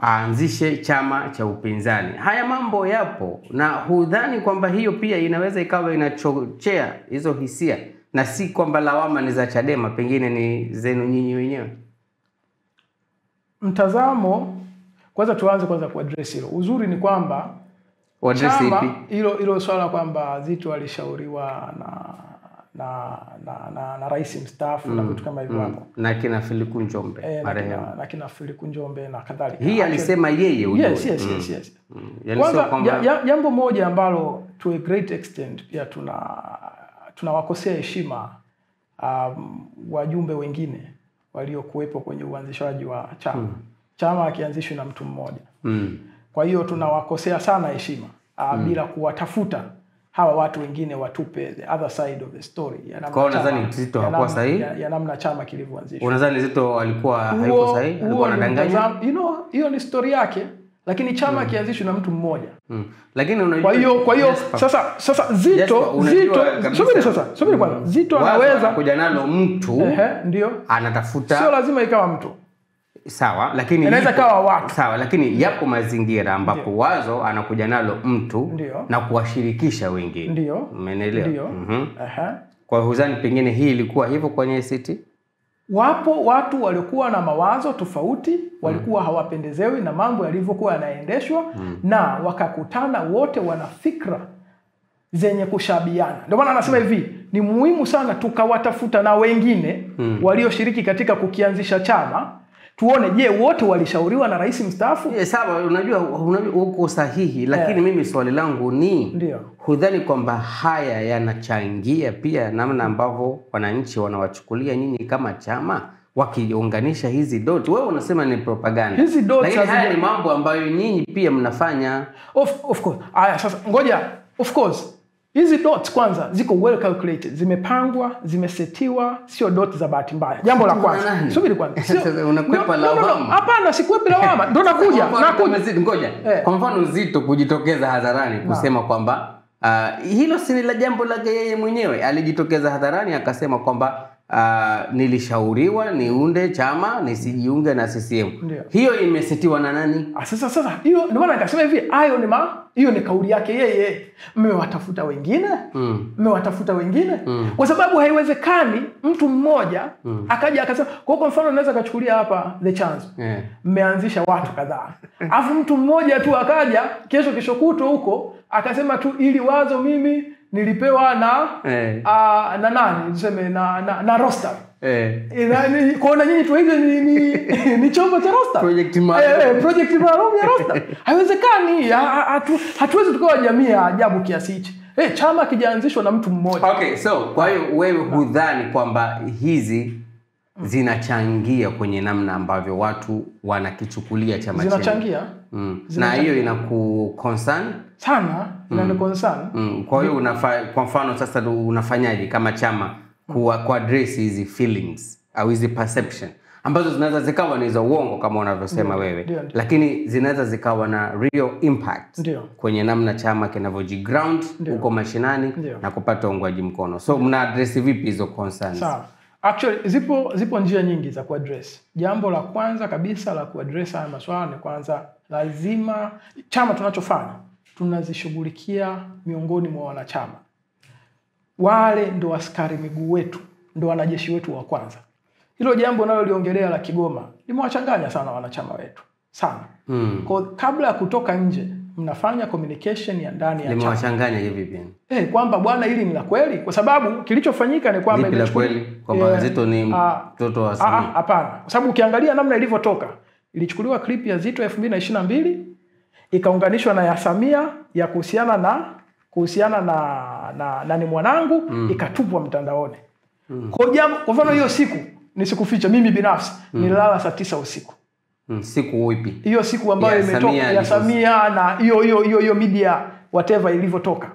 aanzishe chama cha upinzani. Haya mambo yapo, na hudhani kwamba hiyo pia inaweza ikawa inachochea hizo hisia, na si kwamba lawama ni za Chadema, pengine ni zenu nyinyi wenyewe? Mtazamo, kwanza tuanze kuaddress hilo. Uzuri ni kwamba chama hilo swala kwamba Zitto alishauriwa na rais mstaafu na vitu kama hivyo hapo, na kina Filiku Njombe marehemu, na kina Filiku Njombe na kadhalika. Hii alisema yeye ujue. Yes. Kwanza jambo moja ambalo to a great extent pia tunawakosea heshima wajumbe wengine waliokuwepo kwenye uanzishaji wa chama. Chama akianzishwa na mtu mmoja. Kwa hiyo tunawakosea sana heshima bila kuwatafuta hawa watu wengine watupe the other side of the story. Kwa unadhani Zitto hakuwa sahihi? Ya namna chama kilivyoanzishwa. Unadhani Zitto alikuwa hayuko sahihi? Alikuwa anadanganya? Hiyo ni story yake, lakini chama kianzishwa na mtu mmoja. Lakini unajua, kwa hiyo sasa Zitto subiri kwanza. Zitto anaweza kuja nalo mtu ndio anatafuta, sio lazima ikawa mtu. Sawa, lakini inaweza kawa watu. Sawa, lakini yapo mazingira ambapo wazo anakuja nalo mtu na kuwashirikisha wengine. Ndio. Umeelewa? Kwa huzani pengine hii ilikuwa hivyo kwenye ACT? Wapo watu walikuwa na mawazo tofauti, walikuwa hawapendezewi na mambo yalivyokuwa yanaendeshwa, na wakakutana wote wana fikra zenye kushabiana. Ndio maana anasema hivi, ni muhimu sana tukawatafuta na wengine walioshiriki katika kukianzisha chama, tuone je wote walishauriwa na rais mstaafu. Sawa, unajua uko sahihi, lakini mimi swali langu ni hudhani kwamba haya yanachangia pia namna ambavyo wananchi wanawachukulia nyinyi kama chama, wakiunganisha hizi dot? Wewe unasema ni propaganda, lakini haya ni mambo ambayo nyinyi pia mnafanya. Of course. Aya, sasa ngoja, of course hizi dots kwanza ziko well calculated, zimepangwa, zimesetiwa, sio dot za bahati mbaya. Jambo la kwanza. Subiri kwanza. Unakwepa lawama. Hapana, sikwepi lawama. Ndio nakuja. Ngoja. Kwa mfano Zitto kujitokeza hadharani kusema kwamba hilo si la jambo lake yeye mwenyewe. Alijitokeza hadharani akasema kwamba nilishauriwa niunde chama nisijiunge na CCM. Ndiyo. Hiyo imesetiwa na nani? Sasa hiyo ndio maana nikasema hivi, hiyo ni kauli yake yeye. Mmewatafuta wengine? Mmewatafuta wengine? Kwa sababu haiwezekani mtu mmoja akaja akasema, kwa mfano naweza kachukulia hapa The Chance. Mmeanzisha watu kadhaa. Alafu mtu mmoja tu akaja kesho kuto huko akasema tu ili wazo mimi nilipewa na nani tuseme na roster. Kuona nyinyi tu hizo ni chombo cha roster. Project maalum ya roster. Haiwezekani. Hatuwezi tukawa jamii ya ajabu kiasi hichi. Chama kijaanzishwa na mtu mmoja. Okay, so kwa hiyo wewe hudhani kwamba hizi zinachangia kwenye namna ambavyo watu wanakichukulia chama chenu? Zinachangia. Na hiyo inaku-concern sana, inani-concern. Kwa hiyo kwa mfano sasa unafanyaje kama chama ku-address hizi feelings au hizi perception ambazo zinaweza zikawa ni za uongo kama unavyosema wewe, lakini zinaweza zikawa na real impact kwenye namna chama kinavyojiground huko mashinani na kupata uungwaji mkono. So mna address vipi hizo concerns? Sawa. Actually zipo njia nyingi za kuaddress. Jambo la kwanza kabisa la kuaddress haya masuala ni kwanza lazima chama tunachofanya tunazishughulikia miongoni mwa wanachama. Wale ndo askari miguu wetu, ndo wanajeshi wetu wa kwanza. Hilo jambo nalo liongelea la Kigoma limewachanganya sana wanachama wetu sana. Kwa kabla ya kutoka nje mnafanya communication ya ndani ya chama. Limewachanganya hivi vipi? Kwamba bwana hili ni la kweli, kwa sababu kilichofanyika ni kwamba ni kweli kwamba Zitto ni mtoto wa Samia. Hapana. Kwa sababu ukiangalia namna ilivyotoka, ilichukuliwa clip ya Zitto 2022 ikaunganishwa na ya Samia ya kuhusiana na ni mwanangu ikatupwa mtandaoni. Kwa mfano hiyo siku nisikuficha mimi binafsi nilala saa 9 usiku. Siku ipi? Hiyo siku ambayo imetoka ya Samia na hiyo media whatever ilivyotoka.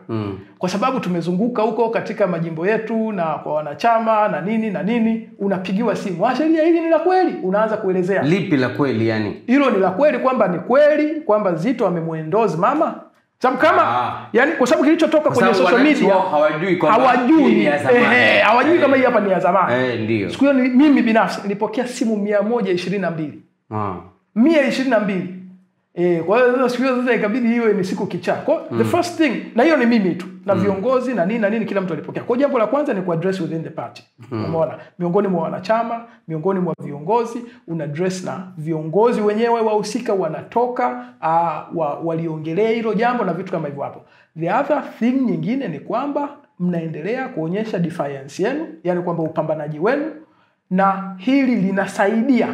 Kwa sababu tumezunguka huko katika majimbo yetu na kwa wanachama na nini unapigiwa simu. Sheria hili ni la kweli, unaanza kuelezea. Lipi la kweli yani? Hilo ni la kweli kwamba ni kweli kwamba Zitto amemuendorse mama. Sababu kama yani kwa sababu kilichotoka kwenye social media hawajui kama hii hapa ni ya zamani. Ndio. Siku hiyo mimi binafsi nilipokea simu 122. 122. Kwa hiyo siku hiyo sasa ikabidi iwe ni siku kichaa. Kwa the first thing, na hiyo ni mimi tu na viongozi na nini kila mtu alipokea. Kwa jambo la kwanza ni ku address within the party. Umeona? Miongoni mwa wanachama, miongoni mwa viongozi, una address na viongozi wenyewe wahusika wanatoka waliongelea hilo jambo na vitu kama hivyo hapo. The other thing nyingine ni kwamba mnaendelea kuonyesha defiance yenu, yani kwamba upambanaji wenu, na hili linasaidia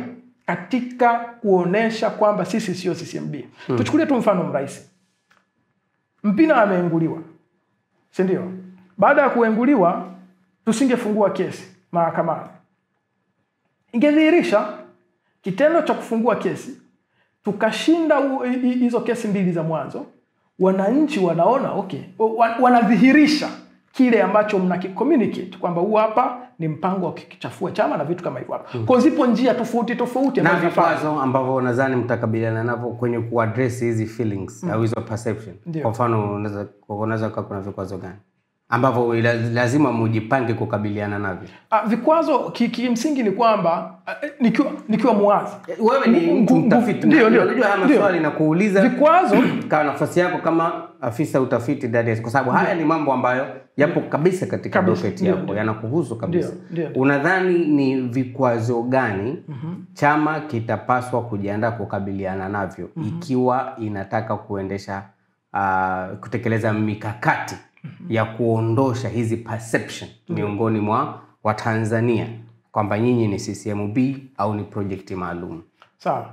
katika kuonesha kwamba sisi sio CCMB. Tuchukulie tu mfano mraisi. Mpina ameenguliwa. Si ndio? Baada ya kuenguliwa tusingefungua kesi mahakamani. Ingedhihirisha kitendo cha kufungua kesi tukashinda hizo kesi mbili za mwanzo, wananchi wanaona wanadhihirisha kile ambacho mnakicommunicate kwamba huu hapa ni mpango wa kukichafua chama na vitu kama hivyo hapo. Kwa zipo njia tofauti na vikwazo ambavyo nadhani mtakabiliana navyo kwenye kuaddress hizi feelings au hizo perception. Kwa mfano unaweza kuna vikwazo gani ambavyo lazima mujipange kukabiliana navyo? Vikwazo kimsingi ni kwamba nikiwa muwazi. Wewe ni mtafiti. Ndio. Unajua haya maswali na kuuliza vikwazo kwa nafasi yako kama afisa utafiti ndani, kwa sababu haya ni mambo ambayo yapo kabisa katika docket yako, yanakuhusu kabisa. Unadhani ni vikwazo gani chama kitapaswa kujiandaa kukabiliana navyo ikiwa inataka kuendesha kutekeleza mikakati ya kuondosha hizi perception miongoni mwa Watanzania kwamba nyinyi ni CCMB au ni project maalum? Sawa.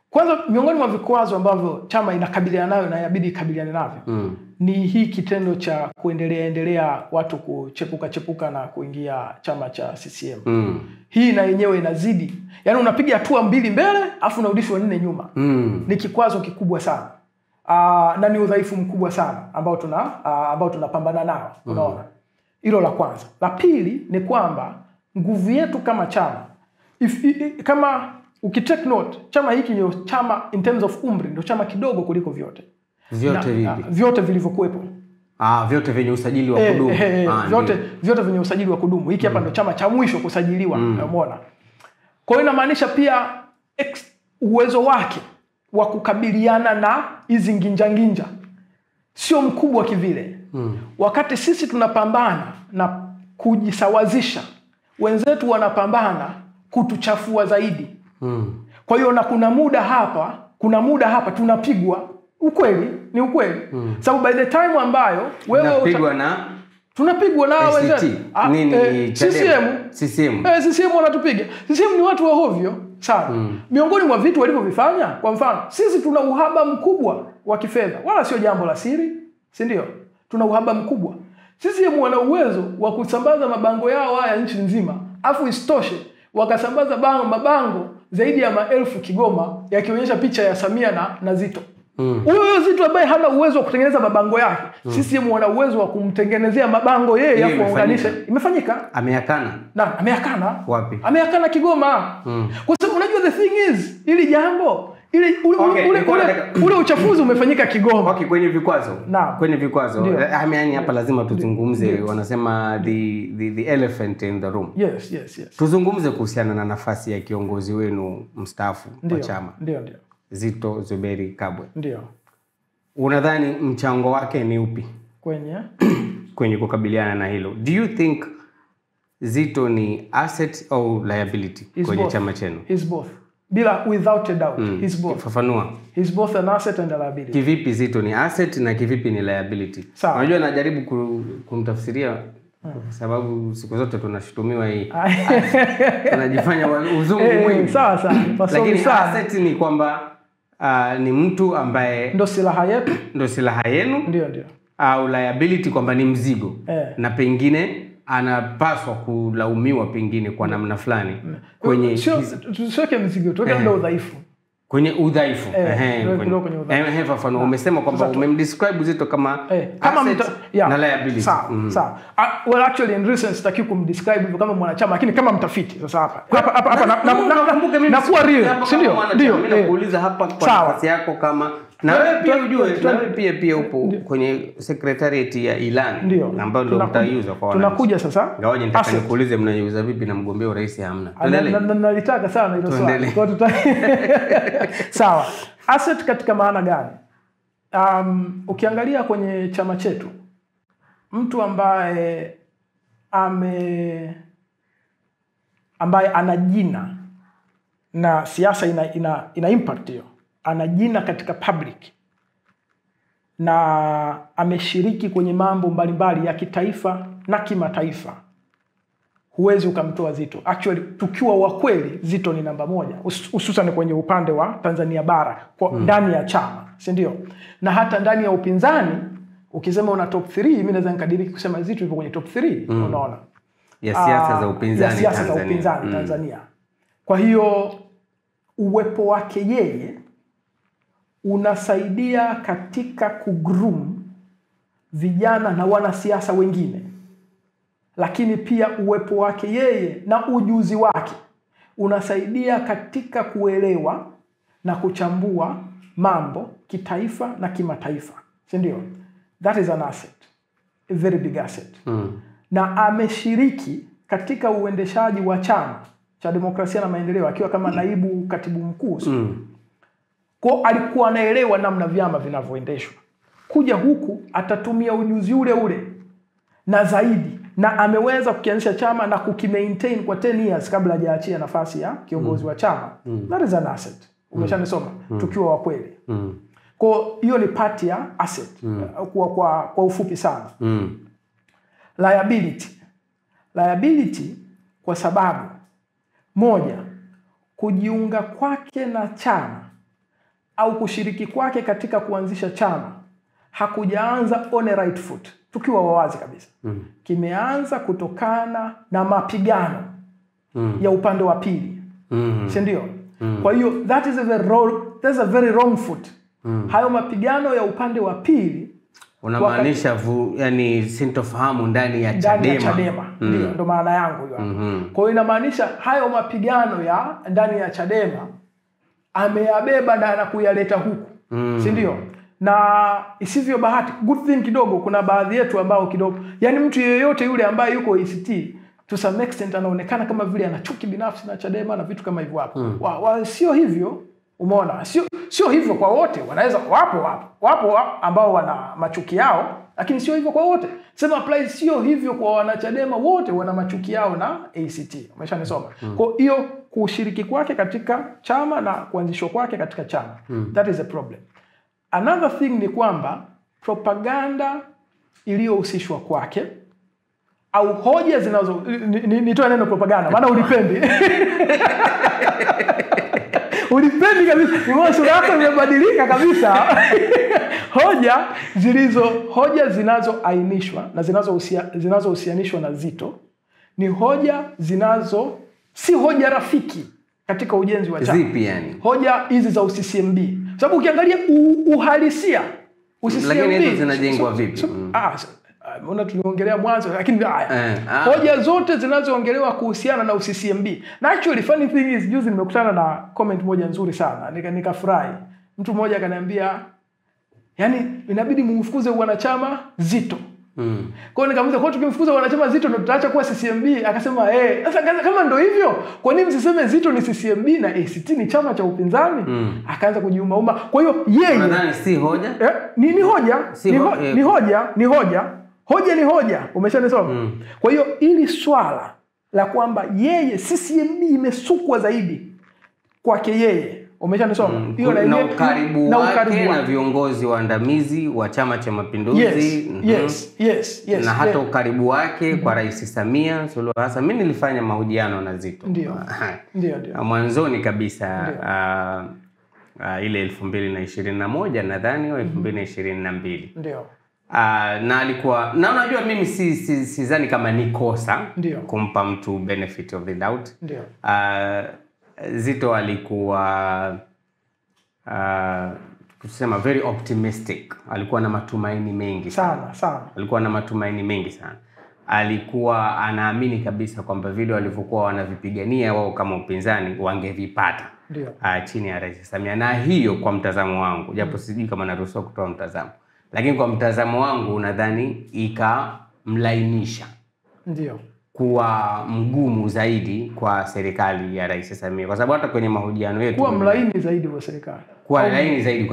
Kwanza miongoni mwa vikwazo ambavyo chama inakabiliana nayo na inabidi ikabiliane navyo ni hii kitendo cha kuendelea watu kuchepuka na kuingia chama cha CCM. Hii na yenyewe inazidi. Yaani unapiga hatua 2 mbele afu unarudishwa 4 nyuma. Ni kikwazo kikubwa sana. Na ni udhaifu mkubwa sana ambao tunapambana nao. Unaona? Hilo la kwanza. La pili ni kwamba nguvu yetu kama chama, kama ukitake note, chama hiki ni chama in terms of umri ndio chama kidogo kuliko vyote. Vyote vipi? Vyote vilivyokuepo. Vyote vyenye usajili wa kudumu. Vyote vyenye usajili wa kudumu. Hiki hapa ndio chama cha mwisho kusajiliwa, umeona. Kwa hiyo inamaanisha pia uwezo wake wa kukabiliana na hizi nginja sio mkubwa kivile. Wakati sisi tunapambana na kujisawazisha, wenzetu wanapambana kutuchafua zaidi. Kwa hiyo na kuna muda hapa tunapigwa. Ukweli. Sababu by the time ambayo wewe tunapigwa na wenzetu. CCM wanatupiga. CCM ni watu wa hovyo sana. Miongoni mwa vitu walivyovifanya, kwa mfano, sisi tuna uhaba mkubwa wa kifedha. Wala sio jambo la siri, si ndio? Tuna uhaba mkubwa. CCM wana uwezo wa kusambaza mabango yao haya nchi nzima. Afu isitoshe wakasambaza mabango zaidi ya 1000 Kigoma yakionyesha picha ya Samia na Zitto. Huyo Zitto ambaye hana uwezo wa kutengeneza mabango yake, CCM wana uwezo wa kumtengenezea mabango yeye ya kuunganisha. Imefanyika. Ameakana. Ameakana. Wapi? Ameakana Kigoma. Kwa sababu unajua the thing is, ili jambo ule uchafuzi umefanyika Kigoma. Kwenye vikwazo. Yaani hapa lazima tuzungumze. Wanasema the elephant in the room. Yes. Tuzungumze kuhusiana na nafasi ya kiongozi wenu mstaafu wa chama. Ndio. Zitto Zuberi Kabwe. Ndio. Unadhani mchango wake ni upi kwenye kukabiliana na hilo? Do you think Zitto ni asset au liability kwenye chama chenu? He's both. Without a doubt. He's both. Fafanua. He's both an asset and a liability. Kivipi Zitto ni asset na kivipi ni liability? Unajua najaribu kumtafsiria sababu siku zote tunashutumiwa hii. Tunajifanya uzungu mwingi. Sawa. Lakini asset ni kwamba ni mtu ambaye ndo silaha yenu. Ndio. Au liability kwamba ni mzigo. Na pengine anapaswa kulaumiwa pengine kwa namna fulani kwenye tusiweke mzigo, tuweke ndo udhaifu. Kwenye udhaifu. Fafanua. Umesema kwamba umemdescribe Zitto kama asset na liability. Sawa. Well, actually in recent sitaki kumdescribe hivyo kama mwanachama, lakini kama mtafiti. Sasa hapa na kuwa real, si ndio? Ndio. Mimi nakuuliza hapa kwa nafasi yako kama na wewe pia ujue, na wewe pia upo kwenye secretariat ya Ilani ambayo ndio mtaiuza kwa wananchi. Tunakuja sasa. Ngawaje nitaka nikuulize mnaiuza vipi na mgombea urais hamna. Tuendelee. Nalitaka sana hilo swali. Kwa sawa. Asset katika maana gani? Ukiangalia kwenye chama chetu, mtu ambaye ana jina na siasa ina impact hiyo. Ana jina katika public na ameshiriki kwenye mambo mbalimbali ya kitaifa na kimataifa, huwezi ukamtoa Zitto. Actually tukiwa wa kweli, Zitto ni namba 1, hususan kwenye upande wa Tanzania bara kwa ndani ya chama, si ndio? Na hata ndani ya upinzani ukisema una top 3, mimi naweza nikadiriki kusema Zitto yupo kwenye top 3. Unaona, ya siasa za upinzani Tanzania. Kwa hiyo uwepo wake yeye unasaidia katika kugroom vijana na wanasiasa wengine, lakini pia uwepo wake yeye na ujuzi wake unasaidia katika kuelewa na kuchambua mambo kitaifa na kimataifa, si ndio? That is an asset, a very big asset. Na ameshiriki katika uendeshaji wa Chama cha Demokrasia na Maendeleo akiwa kama naibu katibu mkuu. Kwa alikuwa anaelewa namna vyama vinavyoendeshwa. Kuja huku atatumia ujuzi ule na zaidi, na ameweza kukianzisha chama na kukimaintain kwa 10 years kabla hajaachia nafasi ya kiongozi wa chama. That is an asset. Umeshanisoma tukiwa wa kweli. Kwa hiyo ni part ya asset kwa ufupi sana. Liability kwa sababu moja, kujiunga kwake na chama au kushiriki kwake katika kuanzisha chama hakujaanza on a right foot, tukiwa wawazi kabisa. Kimeanza kutokana na mapigano ya upande wa pili, si ndio? Kwa hiyo that's a very wrong foot. Hayo mapigano ya upande wa pili unamaanisha yani sintofahamu ndani ya Chadema. Ndio maana yangu hiyo. Kwa hiyo inamaanisha hayo mapigano ya ndani ya Chadema ameyabeba na kuyaleta huku, si ndio? Na isivyo bahati, good thing kidogo, kuna baadhi yetu ambao kidogo, yani mtu yeyote yule ambaye yuko ACT to some extent anaonekana kama vile ana chuki binafsi na Chadema na vitu kama hivyo hapo. Sio hivyo, umeona? Sio hivyo kwa wote. Wanaweza wapo ambao wana machuki yao, lakini sio hivyo kwa wote. Sema apply, sio hivyo kwa wanachadema wote wana machuki yao na ACT. Umeshanisoma? Kwa hiyo kushiriki kwake katika chama na kuanzishwa kwake katika chama, that is a problem. Another thing ni kwamba propaganda iliyohusishwa kwake au hoja zinazo, nitoe neno propaganda maana ulipendi. Ulipendi kabisa, ni sura yako imebadilika kabisa. Hoja zinazoainishwa na zinazohusianishwa na Zitto ni hoja si hoja rafiki katika ujenzi wa chama. Zipi yani? Hoja hizi za UCCMB. Sababu ukiangalia uhalisia UCCMB, lakini hizo zinajengwa vipi? Mbona tuliongelea mwanzo, lakini hoja zote zinazoongelewa kuhusiana na UCCMB. Na actually funny thing is, juzi nimekutana na comment moja nzuri sana, nikafurahi. Mtu mmoja akaniambia, yani inabidi mumfukuze wanachama Zitto. Kwa hiyo nikamuuliza, kwa tukimfukuza wanachama Zitto ndo tutaacha kuwa CCMB? Akasema sasa kama ndo hivyo, kwa nini msiseme Zitto ni CCMB na ACT ni chama cha upinzani? Akaanza kujiuma. Kwa hiyo yeye nadhani si hoja. Ni hoja. Hoja ni hoja. Umeshanisoma? Kwa hiyo ili swala la kwamba yeye CCMB imesukwa zaidi kwake yeye, umeshanisoma? Hiyo na ukaribu wake na viongozi waandamizi wa Chama cha Mapinduzi. Yes. Na hata ukaribu wake kwa Rais Samia Suluhu Hassan. Mimi nilifanya mahojiano na Zitto. Ndio. Mwanzoni kabisa ile 2021 nadhani au 2022. Ndio. Na alikuwa, na unajua mimi sidhani kama ni kosa kumpa mtu benefit of the doubt. Ndio. Zitto alikuwa kusema very optimistic. Alikuwa na matumaini mengi sana. Alikuwa na matumaini mengi sana. Alikuwa anaamini kabisa kwamba vile walivyokuwa wanavipigania wao kama upinzani wangevipata chini ya Rais Samia. Na hiyo kwa mtazamo wangu, japo sijui kama naruhusiwa kutoa mtazamo, lakini kwa mtazamo wangu nadhani ikamlainisha kuwa mgumu zaidi kwa serikali ya Rais Samia, kwa sababu hata kwenye mahojiano yetu kuwa mlaini zaidi kwa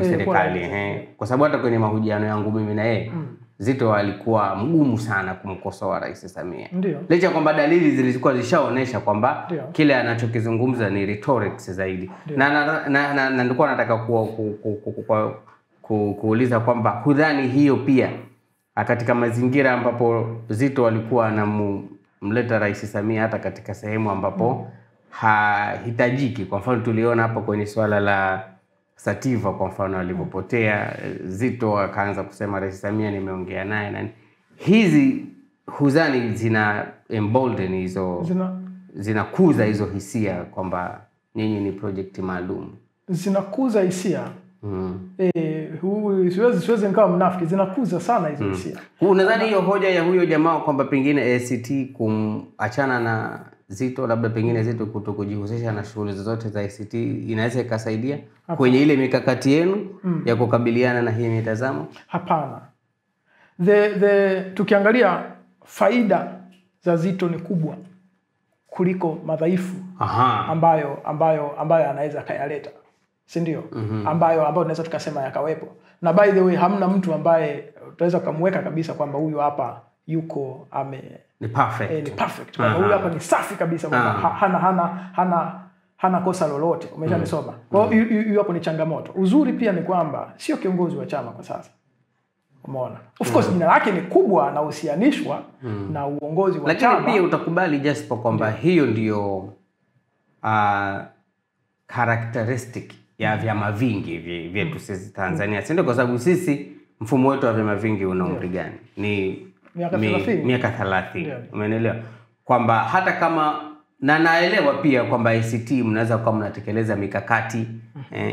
serikali. Kwa sababu hata kwenye mahojiano yangu mimi na yeye Zitto alikuwa mgumu sana kumkosoa Rais Samia. Licha kwamba dalili zilikuwa zishaonesha kwamba kile anachokizungumza ni rhetorics zaidi. Na nilikuwa nataka kuuliza kwamba hudhani hiyo pia katika mazingira ambapo Zitto alikuwa anamleta Rais Samia hata katika sehemu ambapo hahitajiki. Kwa mfano tuliona hapa kwenye swala la Sativa, kwa mfano alipopotea Zitto akaanza kusema Rais Samia nimeongea naye nani. Hizi hudhani zina embolden hizo, zinakuza hizo hisia kwamba nyinyi ni project maalum? Zinakuza hisia. Siwezi nikawa mnafiki, zinakuza sana hizo hisia. Unadhani hiyo hoja ya huyo jamaa kwamba pengine ACT kumachana na Zitto, labda pengine Zitto kutokujihusisha na shughuli zote za ACT inaweza ikasaidia kwenye ile mikakati yenu ya kukabiliana na hii mitazamo? Hapana. Tukiangalia faida za Zitto ni kubwa kuliko madhaifu ambayo anaweza kayaleta. Si ndio? Ambayo tunaweza tukasema yakawepo. Na by the way hamna mtu ambaye utaweza kumweka kabisa kwamba huyu hapa yuko ni perfect. Ni perfect. Kwamba huyu hapa ni safi kabisa, kwamba hana kosa lolote. Umeshanisoma? Kwa hiyo hapo ni changamoto. Uzuri pia ni kwamba sio kiongozi wa chama kwa sasa. Umeona? Of course jina lake ni kubwa na uhusianishwa na uongozi wa chama. Lakini pia utakubali Jasper kwamba hiyo ndio characteristic ya vyama vingi vyetu sisi Tanzania. Sio kwa sababu sisi mfumo wetu wa vyama vingi una umri gani? Ni miaka 30. Umeelewa? Kwamba hata kama na naelewa pia kwamba ACT mnaweza kuwa mnatekeleza mikakati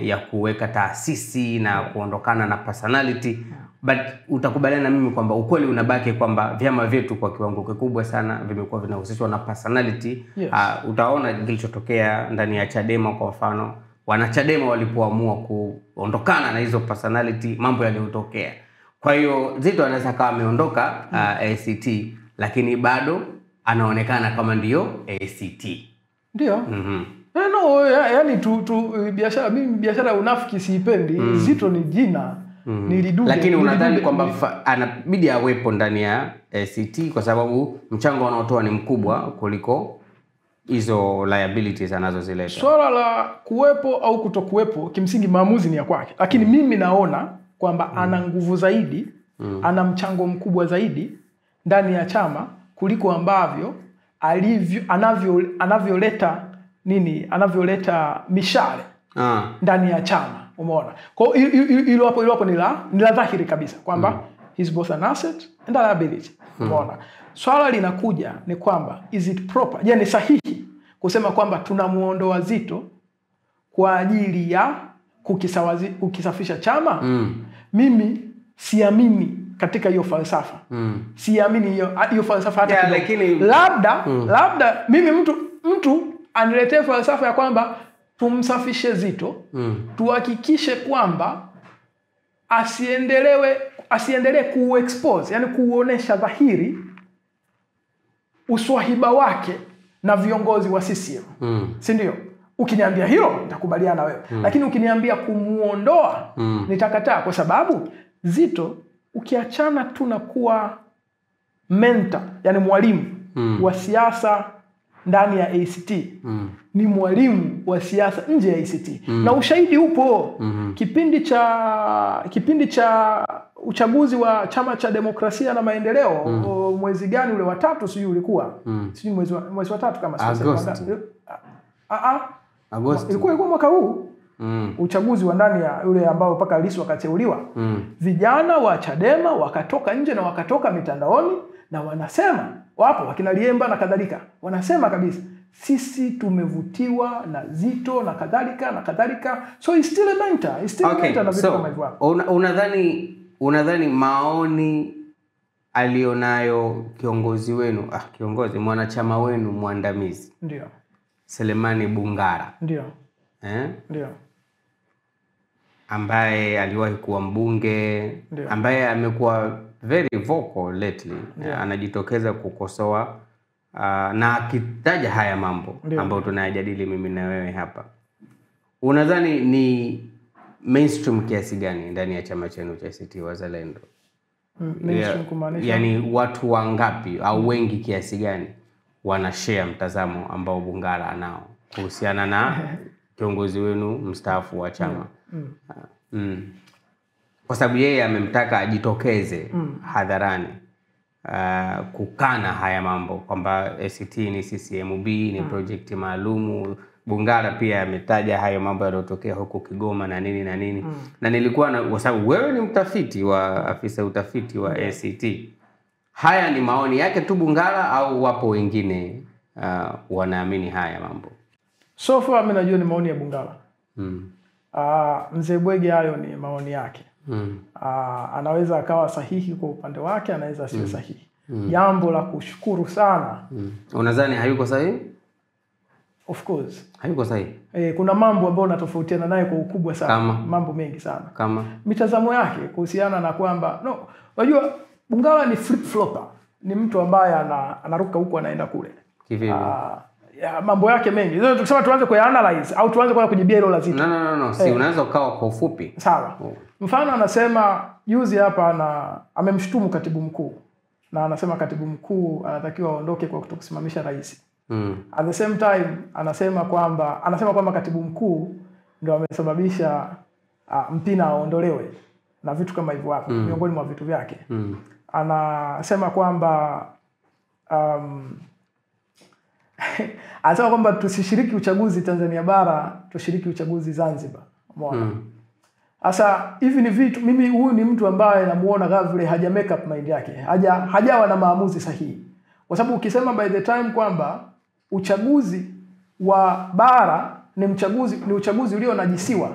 ya kuweka taasisi na kuondokana na personality, but utakubaliana na mimi kwamba ukweli unabaki kwamba vyama vyetu kwa kiwango kikubwa sana vimekuwa vinahusishwa na personality. Utaona kilichotokea ndani ya Chadema kwa mfano, wanachadema walipoamua kuondokana na hizo personality, mambo yaliyotokea. Kwa hiyo Zitto anaweza kama ameondoka ACT, lakini bado anaonekana kama ndio ACT. Ndio. No, yani biashara, mimi biashara unafiki siipendi. Zitto ni jina. Nilidude. Lakini unadhani kwamba anabidi awepo ndani ya ACT kwa sababu mchango anaotoa ni mkubwa kuliko hizo liabilities anazozileta? Swala la kuwepo au kutokuwepo kimsingi maamuzi ni ya kwake. Lakini mimi naona kwamba ana nguvu zaidi, ana mchango mkubwa zaidi ndani ya chama kuliko ambavyo anavyoleta mishale ndani ya chama. Umeona? Kwa hiyo hapo ni la dhahiri kabisa kwamba he's both an asset and a liability. Umeona? Swala linakuja ni kwamba is it proper? Je, ni sahihi kusema kwamba tunamuondoa Zitto kwa ajili ya kukisafisha chama? Mimi siamini katika hiyo falsafa. Siamini hiyo falsafa hata kidogo. Lakini labda mimi mtu aniletee falsafa ya kwamba tumsafishe Zitto, tuhakikishe kwamba asiendelee kuexpose, yani kuonesha dhahiri uswahiba wake na viongozi wa CCM. Si ndio? Ukiniambia hilo nitakubaliana wewe. Lakini ukiniambia kumuondoa nitakataa, kwa sababu Zitto ukiachana tu na kuwa mentor, yani mwalimu wa siasa ndani ya ACT, ni mwalimu wa siasa nje ya ACT. Na ushahidi upo. Kipindi cha uchaguzi wa Chama cha Demokrasia na Maendeleo, mwezi gani ule wa 3 sijui ulikuwa? Sijui mwezi wa 3 kama Agosti. Ilikuwa mwaka huu. Uchaguzi wa ndani ya yule ambao mpaka Lissu akateuliwa. Vijana wa Chadema wakatoka nje na wakatoka mitandaoni na wanasema, wapo wakina Liemba na kadhalika, wanasema kabisa sisi tumevutiwa na Zitto na kadhalika. So he's still a mentor. He's still a mentor na vitu kama hivyo. Unadhani maoni alionayo kiongozi wenu, mwanachama wenu mwandamizi, ndio Selemani Bungara, ndio ambaye aliwahi kuwa mbunge, ambaye amekuwa very vocal lately, anajitokeza kukosoa na akitaja haya mambo ambayo tunayajadili mimi na wewe hapa, unadhani ni mainstream kiasi gani ndani ya chama chenu cha ACT Wazalendo? Mainstream kumaanisha, yani watu wangapi au wengi kiasi gani wanashare mtazamo ambao Bungara anao kuhusiana na kiongozi wenu mstaafu wa chama? Kwa sababu yeye amemtaka ajitokeze hadharani kukana haya mambo kwamba ACT ni CCMB, ni project maalumu. Bungara pia ametaja hayo mambo yaliyotokea huko Kigoma na nini. Na nilikuwa kwa sababu wewe ni mtafiti wa afisa utafiti wa ACT. Haya ni maoni yake tu Bungara au wapo wengine wanaamini haya mambo? So far mimi najua ni maoni ya Bungara. Mzee Bwege hayo ni maoni yake. Anaweza akawa sahihi kwa upande wake, anaweza asiwe sahihi. Jambo la kushukuru sana. Unadhani hayuko sahihi? Of course. Hayuko sahihi. Kuna mambo ambayo natofautiana naye kwa ukubwa sana. Mambo mengi sana. Kama mitazamo yake kuhusiana na kwamba unajua Bungara ni flip flopper. Ni mtu ambaye anaruka huko anaenda kule. Kivipi? Mambo yake mengi. Sasa tukisema tuanze kuanalyze au tuanze kwa kujibia hilo la Zitto. No. Si unaweza ukawa kwa ufupi. Sawa. Mfano anasema juzi hapa amemshutumu katibu mkuu. Na anasema katibu mkuu anatakiwa aondoke kwa kutokusimamisha rais. At the same time anasema kwamba katibu mkuu ndio amesababisha Mpina aondolewe na vitu kama hivyo hapo, miongoni mwa vitu vyake. Anasema kwamba anasema kwamba tusishiriki uchaguzi Tanzania bara, tushiriki uchaguzi Zanzibar. Umeona? Sasa hivi ni vitu, mimi huyu ni mtu ambaye namuona Gavile haja make up mind yake. Hajawa na maamuzi sahihi. Kwa sababu ukisema by the time kwamba uchaguzi wa bara ni uchaguzi ulionajisiwa,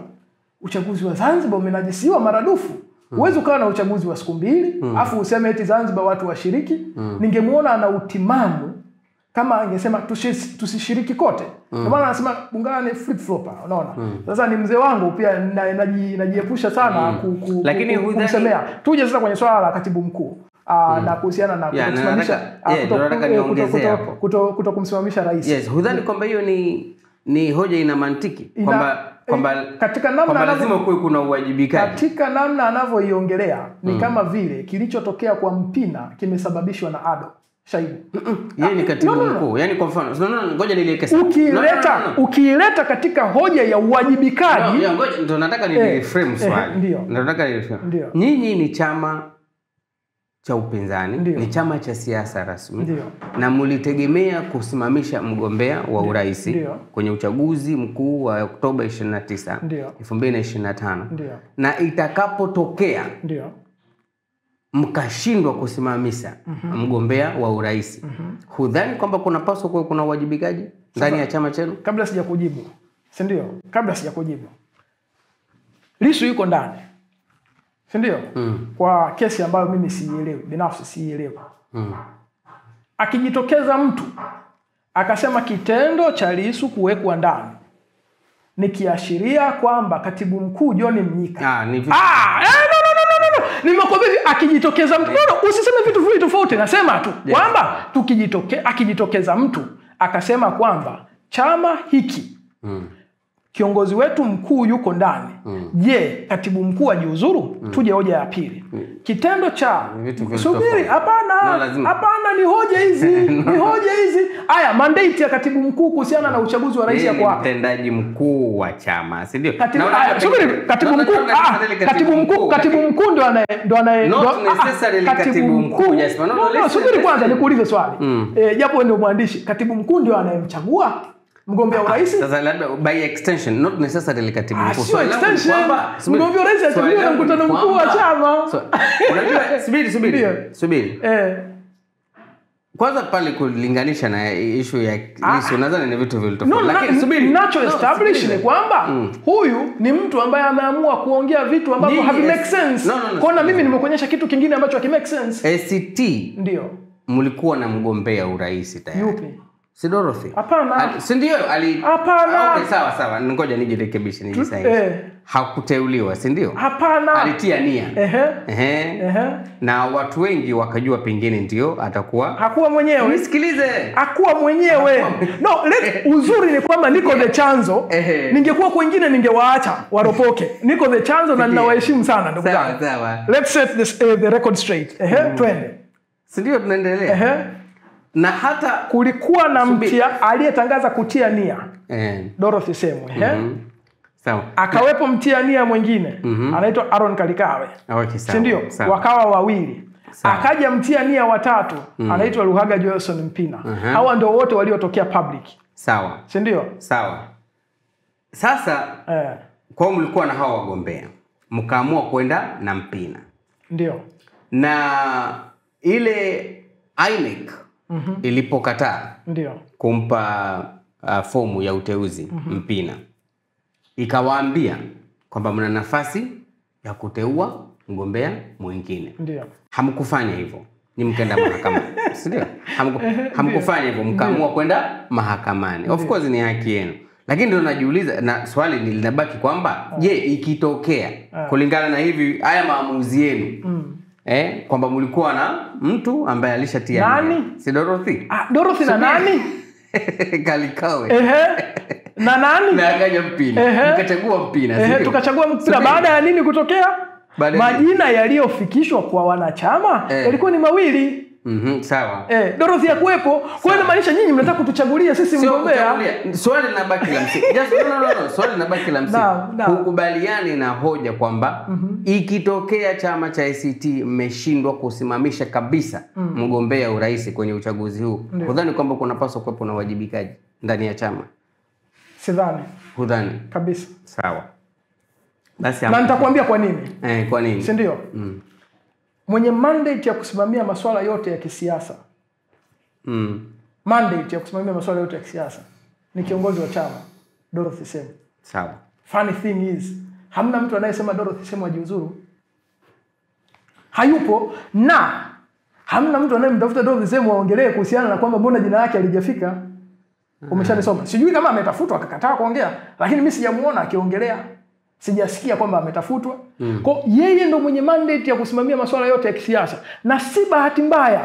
uchaguzi wa Zanzibar umenajisiwa maradufu. Huwezi ukawa na uchaguzi wa siku mbili, afu useme eti Zanzibar watu washiriki. Ningemuona ana utimamu kama angesema tusishiriki kote. Ndio maana anasema Bungala ni flip flopper, unaona? Sasa ni mzee wangu pia najiepusha sana kumsemea. Tuje sasa kwenye swala la katibu mkuu. Na kuhusiana na kutokumsimamisha rais. Yes, hudhani kwamba hiyo ni hoja ina mantiki kwamba katika namna lazima kuwe kuna uwajibikaji. Katika namna anavyoiongelea ni kama vile kilichotokea kwa Mpina kimesababishwa na Ado Shaibu. Yeye ni katibu mkuu. Yaani kwa mfano, ngoja niliweke sawa. Ukileta katika hoja ya uwajibikaji, ngoja ndio nataka niliframe swali. Nataka niliframe. Nyinyi ni chama cha upinzani, ni chama cha siasa rasmi, na mlitegemea kusimamisha mgombea wa urais kwenye uchaguzi mkuu wa Oktoba 29, 2025. Na itakapotokea mkashindwa kusimamisha mgombea wa urais, hudhani kwamba kunapaswa kuwe kuna uwajibikaji ndani ya chama chenu? Kabla sijakujibu, si ndio? Kabla sijakujibu, Lissu yuko ndani, si ndio? Kwa kesi ambayo mimi siielewi, binafsi siielewi. Akijitokeza mtu akasema kitendo cha Lissu kuwekwa ndani ni kiashiria kwamba katibu mkuu John Mnyika nimekwambia akijitokeza mtu, usiseme vitu viwili tofauti, nasema tu kwamba akijitokeza mtu akasema kwamba chama hiki kiongozi wetu mkuu yuko ndani, je, katibu mkuu ajiuzuru? Tuje hoja ya pili. Kitendo cha subiri, hapana, ni hoja hizi. Ni hoja hizi. Haya, mandate ya katibu mkuu kuhusiana na uchaguzi wa rais yako wapi? Mtendaji mkuu wa chama, si ndio? Subiri, katibu mkuu ndo anaye not necessarily katibu mkuu. Subiri kwanza nikuulize swali. Japo ndio mwandishi, katibu mkuu ndio anayemchagua mgombea wa rais. Sasa labda by extension, not necessarily katibu mkuu. So extension, mgombea wa rais atakuwa na mkutano mkuu wa chama. Unajua, subiri. Kwanza pale kulinganisha na issue ya Lissu, nadhani ni vitu vile tofauti. Lakini subiri, natural establish ni kwamba huyu ni mtu ambaye ameamua kuongea vitu ambavyo havi make sense. Kwa mimi nimekuonyesha kitu kingine ambacho haki make sense. ACT ndio mlikuwa na mgombea urais tayari. Yupi? Si Dorothy? Hapana. Si ndio Hapana. Okay, sawa. Ngoja nijirekebishe nijisahihishe. Hakuteuliwa, si ndio? Hapana. Alitia nia. Na watu wengi wakajua pengine ndio atakuwa. Hakuwa mwenyewe. Nisikilize. Hakuwa mwenyewe. Uzuri ni kwamba niko the chanzo. Ningekuwa kwingine ningewaacha waropoke. Niko the chanzo na ninawaheshimu sana ndugu zangu. Sawa. Let's set this the record straight. Twende. Si ndio tunaendelea? Na hata kulikuwa na mtia aliyetangaza kutia nia. Dorothy Semwe. Sawa. Akawepo mtia nia mwingine anaitwa Aaron Kalikawe. Okay, sawa. Si ndio? Wakawa wawili. Akaja mtia nia watatu anaitwa Luhaga Johnson Mpina. Hawa ndio wote waliotokea public. Sawa. Si ndio? Sawa. Sasa kwa mlikuwa na hawa wagombea, mkaamua kwenda na Mpina. Ndio. Na ile INEC ilipokataa kumpa fomu ya uteuzi Mpina, ikawaambia kwamba mna nafasi ya kuteua mgombea mwingine. Ndio. Hamkufanya hivyo. Ni mkaenda mahakamani. Si ndio? Hamkufanya hivyo, mkaamua kwenda mahakamani. Of course ni haki yenu. Lakini ndio najiuliza na swali linabaki kwamba je, ikitokea kulingana na hivi haya maamuzi yenu kwamba mlikuwa na mtu ambaye alishatia nani? Si Dorothy? Dorothy na nani? Kalikawe. Na nani? Na akaja Mpina. Mkachagua Mpina. Tukachagua Mpina. Baada ya nini kutokea? Majina yaliyofikishwa kwa wanachama yalikuwa ni mawili. Sawa. Dorothy hakuepo. Kwa hiyo inamaanisha nyinyi mnataka kutuchagulia sisi mgombea. Swali linabaki la msingi. Swali linabaki la msingi. Kukubaliani na hoja kwamba ikitokea chama cha ACT mmeshindwa kusimamisha kabisa mgombea urais kwenye uchaguzi huu, hudhani kwamba kunapaswa kuwepo na wajibikaji ndani ya chama? Sidhani. Hudhani kabisa. Sawa. Basi na nitakwambia kwa nini. Kwa nini? Si ndio? Mwenye mandate ya kusimamia masuala yote ya kisiasa. Mandate ya kusimamia masuala yote ya kisiasa ni kiongozi wa chama, Dorothy Semwe. Sawa. Funny thing is, hamna mtu anayesema Dorothy Semwe ajiuzuru. Hayupo. Na Hamna mtu anayemtafuta Dorothy Semu aongelee kuhusiana na kwamba mbona jina lake halijafika. Umeshanisoma. Sijui kama ametafutwa akakataa kuongea, lakini mimi sijamuona akiongelea. Sijasikia kwamba ametafutwa. Kwa yeye ndo mwenye mandate ya kusimamia masuala yote ya kisiasa. Na si bahati mbaya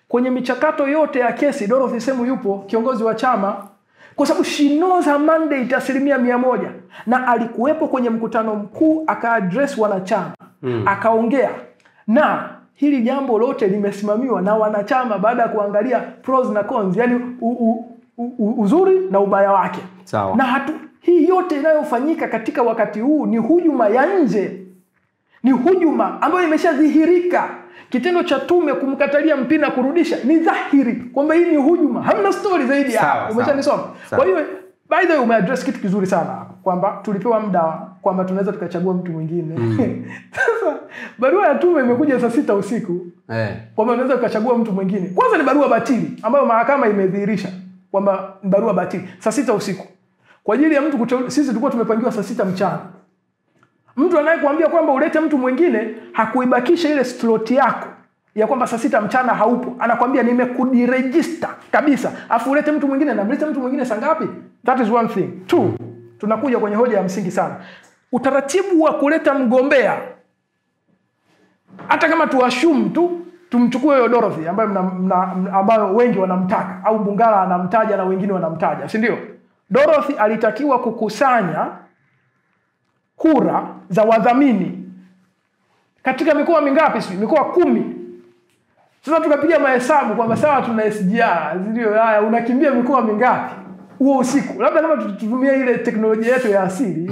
kwenye michakato yote ya kesi Dorothy Semu yupo kiongozi wa chama, kwa sababu she knows her mandate 100%. Na alikuwepo kwenye mkutano mkuu aka-address wanachama. Akaongea. Na hili jambo lote limesimamiwa na wanachama baada ya kuangalia pros na cons, yani uzuri na ubaya wake. Sawa. Na hii yote inayofanyika katika wakati huu ni hujuma ya nje. Ni hujuma ambayo imeshadhihirika. Kitendo cha tume kumkatalia Mpina kurudisha ni dhahiri kwamba hii ni hujuma. Hamna story zaidi hapo. Umeshanisoma. Kwa hiyo by the way umeaddress kitu kizuri sana kwamba tulipewa muda kwamba tunaweza tukachagua mtu mwingine. Sasa barua ya tume imekuja saa 6 usiku. Kwamba unaweza ukachagua mtu mwingine. Kwanza ni barua batili ambayo mahakama imedhihirisha kwamba ni barua batili saa 6 usiku. Kwa ajili ya mtu kuteua, sisi tulikuwa tumepangiwa saa 6 mchana. Mtu anayekuambia kwamba ulete mtu mwingine hakuibakisha ile slot yako ya kwamba saa 6 mchana haupo. Anakuambia nimekudiregister kabisa. Afu ulete mtu mwingine, na mlete mtu mwingine saa ngapi? That is one thing. 2, tunakuja kwenye hoja ya msingi sana. Utaratibu wa kuleta mgombea, hata kama tuashumu tu tumchukue huyo Dorothy ambayo wengi wanamtaka au Mbungala anamtaja na wengine wanamtaja, si ndio? Dorothy alitakiwa kukusanya kura za wadhamini katika mikoa mingapi? Mikoa 10. Sasa tukapiga mahesabu kwamba sawa tuna SGR, ndio haya unakimbia mikoa mingapi huo usiku? Labda kama tutumie ile teknolojia yetu ya asili.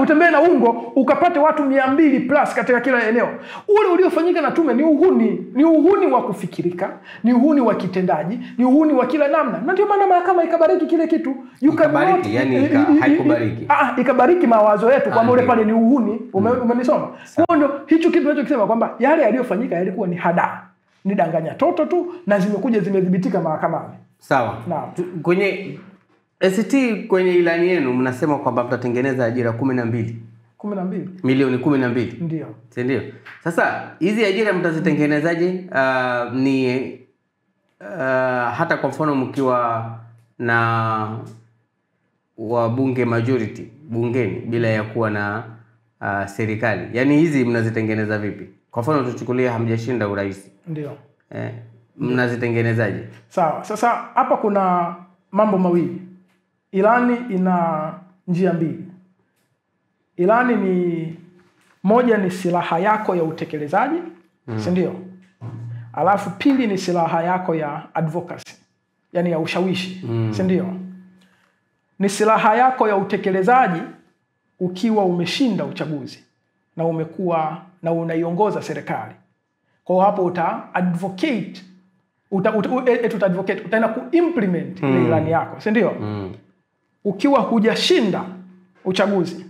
Utembee na ungo ukapate watu 200 plus katika kila eneo. Ule uliofanyika na tume ni uhuni. Ni uhuni wa kufikirika, ni uhuni wa kitendaji, ni uhuni wa kila namna. Na ndio maana mahakama ikabariki kile kitu. Ikabariki, yani haikubariki. Ikabariki mawazo yetu kwamba ule pale ni uhuni. Umenisoma? Kwa ndio hicho kitu tunachokisema kwamba yale yaliyofanyika yalikuwa ni hadaa. Ni danganya toto tu na zimekuja zimedhibitika mahakamani. Sawa. Kwenye ACT kwenye ilani yenu mnasema kwamba mtatengeneza ajira 12 milioni 12. Ndio. Si ndio? Sasa hizi ajira mtazitengenezaje? Hata kwa mfano mkiwa na wabunge majority bungeni bila ya kuwa na serikali. Yaani hizi mnazitengeneza vipi? Kwa mfano tuchukulie hamjashinda urais. Ndio. Mnazitengenezaje? Sawa. Sasa hapa kuna mambo mawili. Ilani ina njia mbili. Ilani ni moja, ni silaha yako ya utekelezaji, si ndio? Alafu pili ni silaha yako ya advocacy, yani ya ushawishi, si ndio? Ni silaha yako ya utekelezaji ukiwa umeshinda uchaguzi na umekuwa na unaiongoza serikali. Kwa hapo utaenda kuimplement ile ilani yako, si ndio? Ukiwa hujashinda uchaguzi,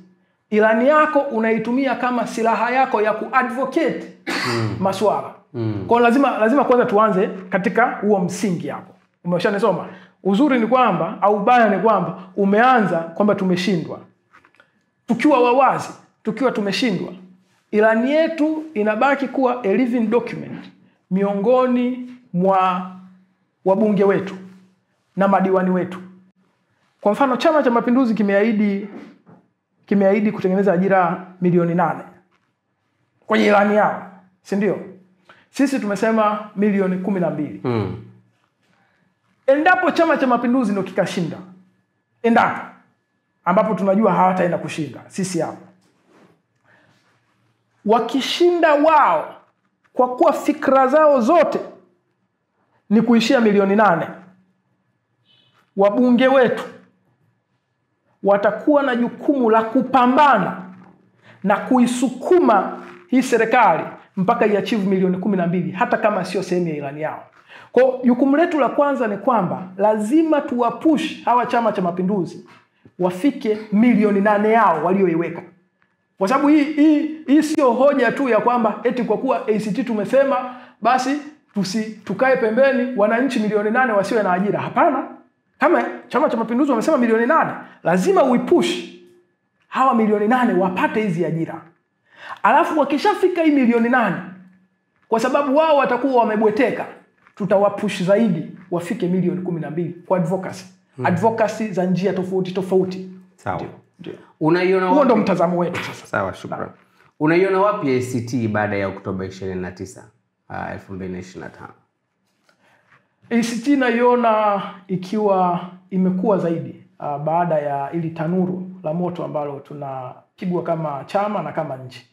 ilani yako unaitumia kama silaha yako ya kuadvocate masuala. Kwa lazima kwanza tuanze katika huo msingi hapo. Umeshanisoma? Uzuri ni kwamba au baya ni kwamba umeanza kwamba tumeshindwa. Tukiwa wawazi, tukiwa tumeshindwa, ilani yetu inabaki kuwa a living document miongoni mwa wabunge wetu na madiwani wetu. Kwa mfano Chama cha Mapinduzi kimeahidi kutengeneza ajira milioni 8 kwenye ilani yao, si ndio? Sisi tumesema milioni 12. Endapo Chama cha Mapinduzi ndio kikashinda, ambapo tunajua hawataenda kushinda sisi hapo, wakishinda wao kwa kuwa fikra zao zote ni kuishia milioni 8, wabunge wetu watakuwa na jukumu la kupambana na kuisukuma hii serikali mpaka iachieve milioni 12, hata kama sio sehemu ya ilani yao. Kwa jukumu letu la kwanza ni kwamba lazima tuwapush hawa Chama cha Mapinduzi wafike milioni 8 yao walioiweka. Kwa sababu hii sio hoja tu ya kwamba eti kwa kuwa ACT tumesema basi tukae pembeni wananchi milioni 8 wasiwe na ajira. Hapana. Kama Chama cha Mapinduzi wamesema milioni 8, lazima uipush hawa milioni 8 wapate hizi ajira. Alafu wakishafika hii milioni 8, Kwa sababu wao watakuwa wamebweteka, tutawapush zaidi wafike milioni 12 kwa advocacy. Advocacy za njia tofauti tofauti. Sawa. Ndio. Unaiona wapi? Huo ndo mtazamo wetu sasa. Sawa, shukrani. Unaiona wapi ACT baada ya Oktoba 29, 2025? ACT naiona ikiwa imekuwa zaidi baada ya ili tanuru la moto ambalo tunapigwa kama chama na kama nchi.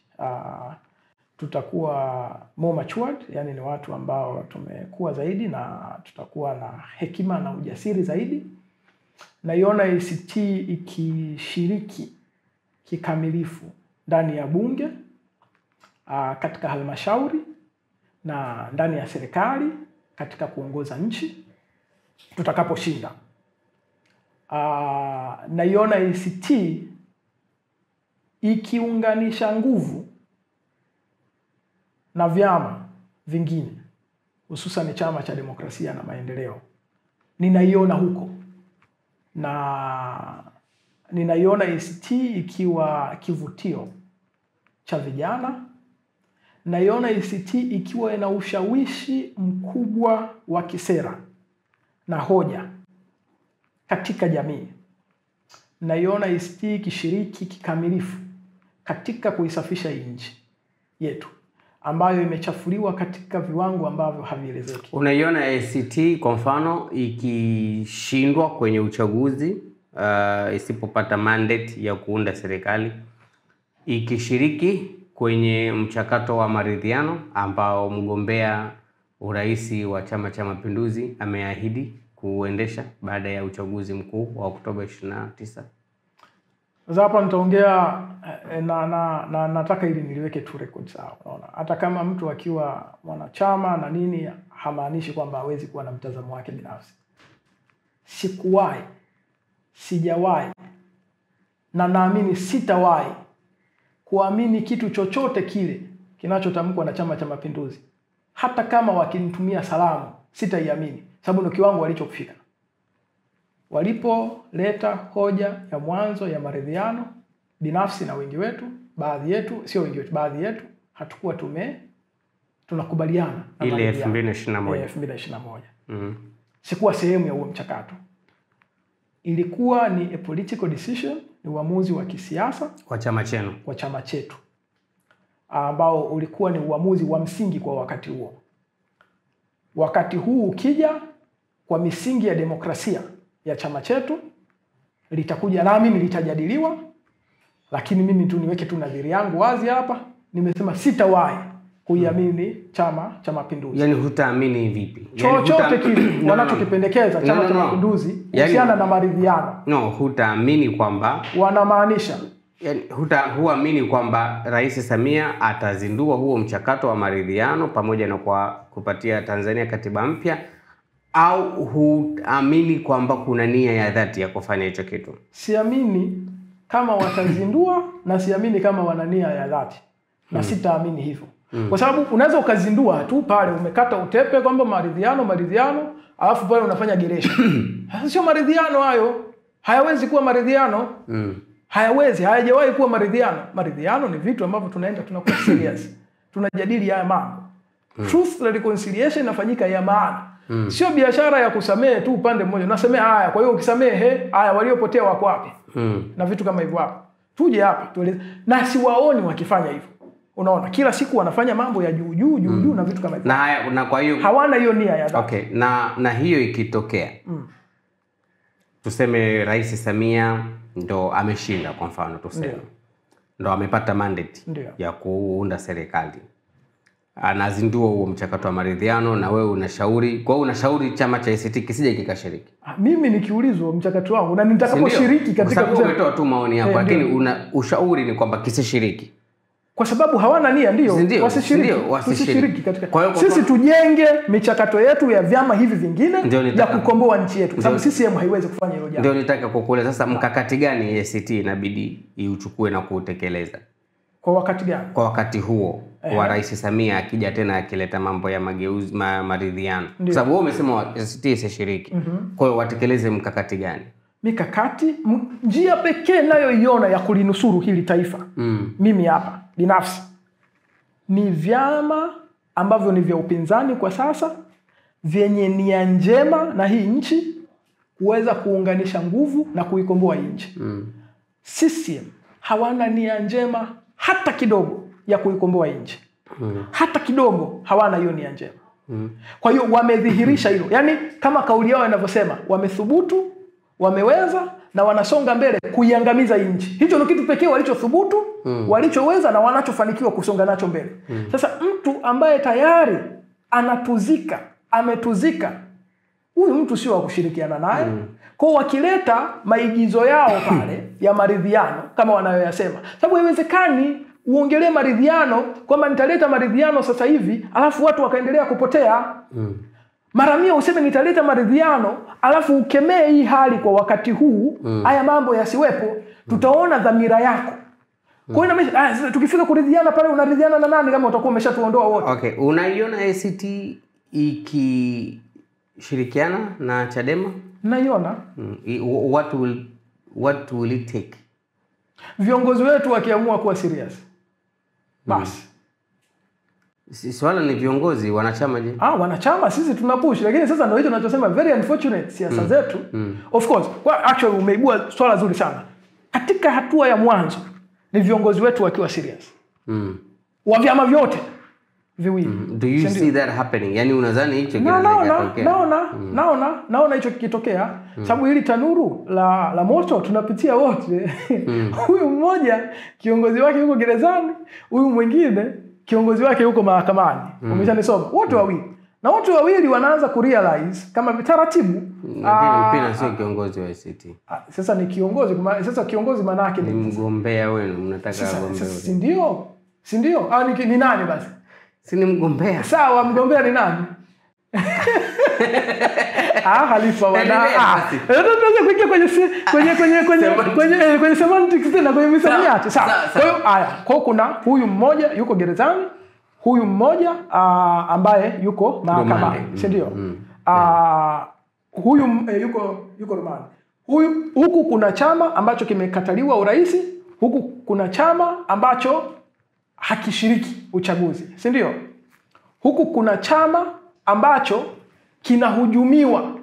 Tutakuwa more matured, yani ni watu ambao tumekuwa zaidi na tutakuwa na hekima na ujasiri zaidi. Naiona ACT ikishiriki kikamilifu ndani ya bunge, katika halmashauri na ndani ya serikali katika kuongoza nchi tutakaposhinda. Naiona ACT ikiunganisha nguvu na vyama vingine, hususan Chama cha Demokrasia na Maendeleo. Ninaiona huko, na ninaiona ACT ikiwa kivutio cha vijana. Naiona ACT ikiwa ina ushawishi mkubwa wa kisera na hoja katika jamii. Naiona ACT ikishiriki kikamilifu katika kuisafisha nchi yetu ambayo imechafuliwa katika viwango ambavyo havielezeki. Unaiona ACT kwa mfano ikishindwa kwenye uchaguzi, isipopata mandate ya kuunda serikali, ikishiriki kwenye mchakato wa maridhiano ambao mgombea urais wa Chama cha Mapinduzi ameahidi kuendesha baada ya uchaguzi mkuu wa Oktoba 29? Sasa hapa nitaongea na nataka ili niliweke tu record sawa. Unaona, hata kama mtu akiwa mwanachama na nini hamaanishi kwamba hawezi kuwa na mtazamo wake binafsi. Sikuwahi, sijawahi, na naamini sitawahi kuamini kitu chochote kile kinachotamkwa na Chama cha Mapinduzi. Hata kama wakinitumia salamu, sitaiamini, sababu ndio kiwango walichofika. Walipoleta hoja ya mwanzo ya maridhiano, binafsi na wengi wetu, baadhi yetu, sio wengi wetu, baadhi yetu hatakuwa tunakubaliana na ile 2021. 2021. Sikuwa sehemu ya huo mchakato. Ilikuwa ni a political decision, ni uamuzi wa kisiasa kwa chama chenu, kwa chama chetu, ambao ulikuwa ni uamuzi wa msingi kwa wakati huo. Wakati huu ukija, kwa misingi ya demokrasia ya chama chetu, litakuja nami litajadiliwa, lakini mimi tu niweke tu nadhiri yangu wazi hapa. Nimesema sitawahi kuiamini Chama cha Mapinduzi. Yani hutaamini vipi? Chochote kile wanachokipendekeza Chama cha Mapinduzi kuhusiana na maridhiano. No, hutaamini kwamba wanamaanisha, yani huamini kwamba Rais Samia atazindua huo mchakato wa maridhiano pamoja na kwa kupatia Tanzania katiba mpya, au huamini kwamba kuna nia ya dhati ya kufanya hicho kitu? Siamini kama watazindua na siamini kama wana nia ya dhati. Na sitaamini hivyo. Kwa sababu unaweza ukazindua tu pale umekata utepe kwamba maridhiano, alafu pale unafanya geresha. Sio maridhiano hayo. Hayawezi kuwa maridhiano. Hayawezi, hayajawahi kuwa maridhiano. Maridhiano ni vitu ambavyo tunakuwa serious. Tunajadili haya mambo. Truth and reconciliation inafanyika ya maana. Sio biashara ya kusamehe tu upande mmoja. Unasemea haya, kwa hiyo ukisamehe haya waliopotea wako wapi? Na vitu kama hivyo hapo. Tuje hapa tueleze. Na siwaoni wakifanya hivyo. Unaona, kila siku wanafanya mambo ya juu na vitu kama hivyo. Na kwa hiyo hawana hiyo nia ya dhati. Okay, na hiyo ikitokea. Tuseme Rais Samia ndo ameshinda kwa mfano tuseme. Ndo amepata mandate ya kuunda serikali. Anazindua huo mchakato wa maridhiano na wewe unashauri. Kwa hiyo unashauri chama cha ACT kisije kikashiriki. Mimi nikiulizwa mchakato wangu na nitakaposhiriki katika kusema umetoa tu maoni yako, lakini ushauri ni kwamba kisishiriki. Kwa sababu hawana nia, ndio wasishiriki katika. Sisi tujenge michakato yetu ya vyama hivi vingine ya kukomboa nchi yetu. Kwa sababu CCM haiwezi kufanya hilo jambo. Ndio nitaka kukuuliza sasa, mkakati gani ACT inabidi iuchukue na kuutekeleza? Kwa wakati gani? Kwa wakati huo wa Rais Samia akija tena akileta mambo ya mageuzi maridhiano. Kwa sababu wewe umesema ACT isishiriki. Kwa hiyo watekeleze mkakati gani? Mikakati, njia pekee nayoiona ya kulinusuru hili taifa, mimi hapa binafsi, ni vyama ambavyo ni vya upinzani kwa sasa, vyenye nia njema na hii nchi kuweza kuunganisha nguvu na kuikomboa nchi. CCM hawana nia njema hata kidogo ya kuikomboa nchi. Hata kidogo hawana hiyo nia njema. Kwa hiyo wamedhihirisha hilo. Yaani kama kauli yao inavyosema, wamethubutu, wameweza na wanasonga mbele kuiangamiza nchi. Hicho ndio kitu pekee walichothubutu, walichoweza na wanachofanikiwa kusonga nacho mbele. Sasa mtu ambaye tayari anatuzika, ametuzika, huyu mtu sio wa kushirikiana naye. Kwa wakileta maigizo yao pale ya maridhiano kama wanayoyasema. Sababu haiwezekani uongelee maridhiano kwamba nitaleta maridhiano sasa hivi alafu watu wakaendelea kupotea. Mara mia useme nitaleta maridhiano alafu ukemee hii hali kwa wakati huu, haya mambo yasiwepo, tutaona dhamira yako. Kwa hiyo tukifika kuridhiana pale, unaridhiana na nani kama utakuwa umeshatuondoa wote? Okay, unaiona ACT ikishirikiana na Chadema? Naiona. What will it take? Viongozi wetu wakiamua kuwa serious. Basi. Swala ni viongozi, wanachama je? Wanachama sisi tunapush, lakini sasa ndio hicho tunachosema very unfortunate siasa zetu. Of course, actually umeibua swala zuri sana. Katika hatua ya mwanzo ni viongozi wetu wakiwa serious. Wa vyama vyote viwili. Do you see that happening? Yaani unadhani hicho kinatokea? Naona hicho kikitokea. Sababu hili tanuru la moto tunapitia wote. Huyu mmoja kiongozi wake yuko gerezani, huyu mwingine kiongozi wake yuko mahakamani. Umeshanisoma? Wote wawili. Na wote wawili wanaanza kurealize kama taratibu. Mpina sio kiongozi wa ACT. Sasa ni kiongozi. Sasa kiongozi maana yake ni mgombea wewe, mnataka agombee. Si ndio? Ni nani basi? Si ni mgombea. Sawa, mgombea ni nani? Halifa wana. Tunaweza kuingia kwenye semantics tena, kwenye misamiati. Sawa. Kwa hiyo kwa kuna huyu mmoja yuko gerezani, huyu mmoja ambaye yuko mahakamani, si ndio? Huyu yuko rumani. Huku kuna chama ambacho kimekataliwa urais, huku kuna chama ambacho hakishiriki uchaguzi, si ndio? Huku kuna chama ambacho kinahujumiwa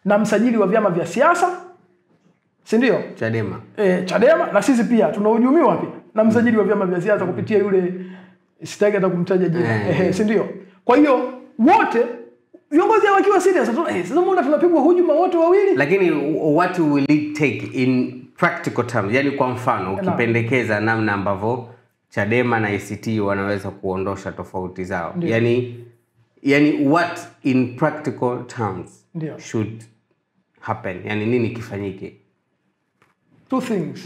na msajili wa vyama vya siasa, si ndio? Chadema. Chadema, na sisi pia tunahujumiwa pia na msajili wa vyama vya siasa kupitia yule, sitaki hata kumtaja jina, si ndio? Kwa hiyo wote viongozi wakiwa serious, sasa mbona tunapigwa hujuma wote wawili? Lakini what will it take in practical terms? Yaani kwa mfano ukipendekeza namna ambavyo Chadema na ACT wanaweza kuondosha tofauti zao. Yani what in practical terms should happen? Yani nini kifanyike? Two things.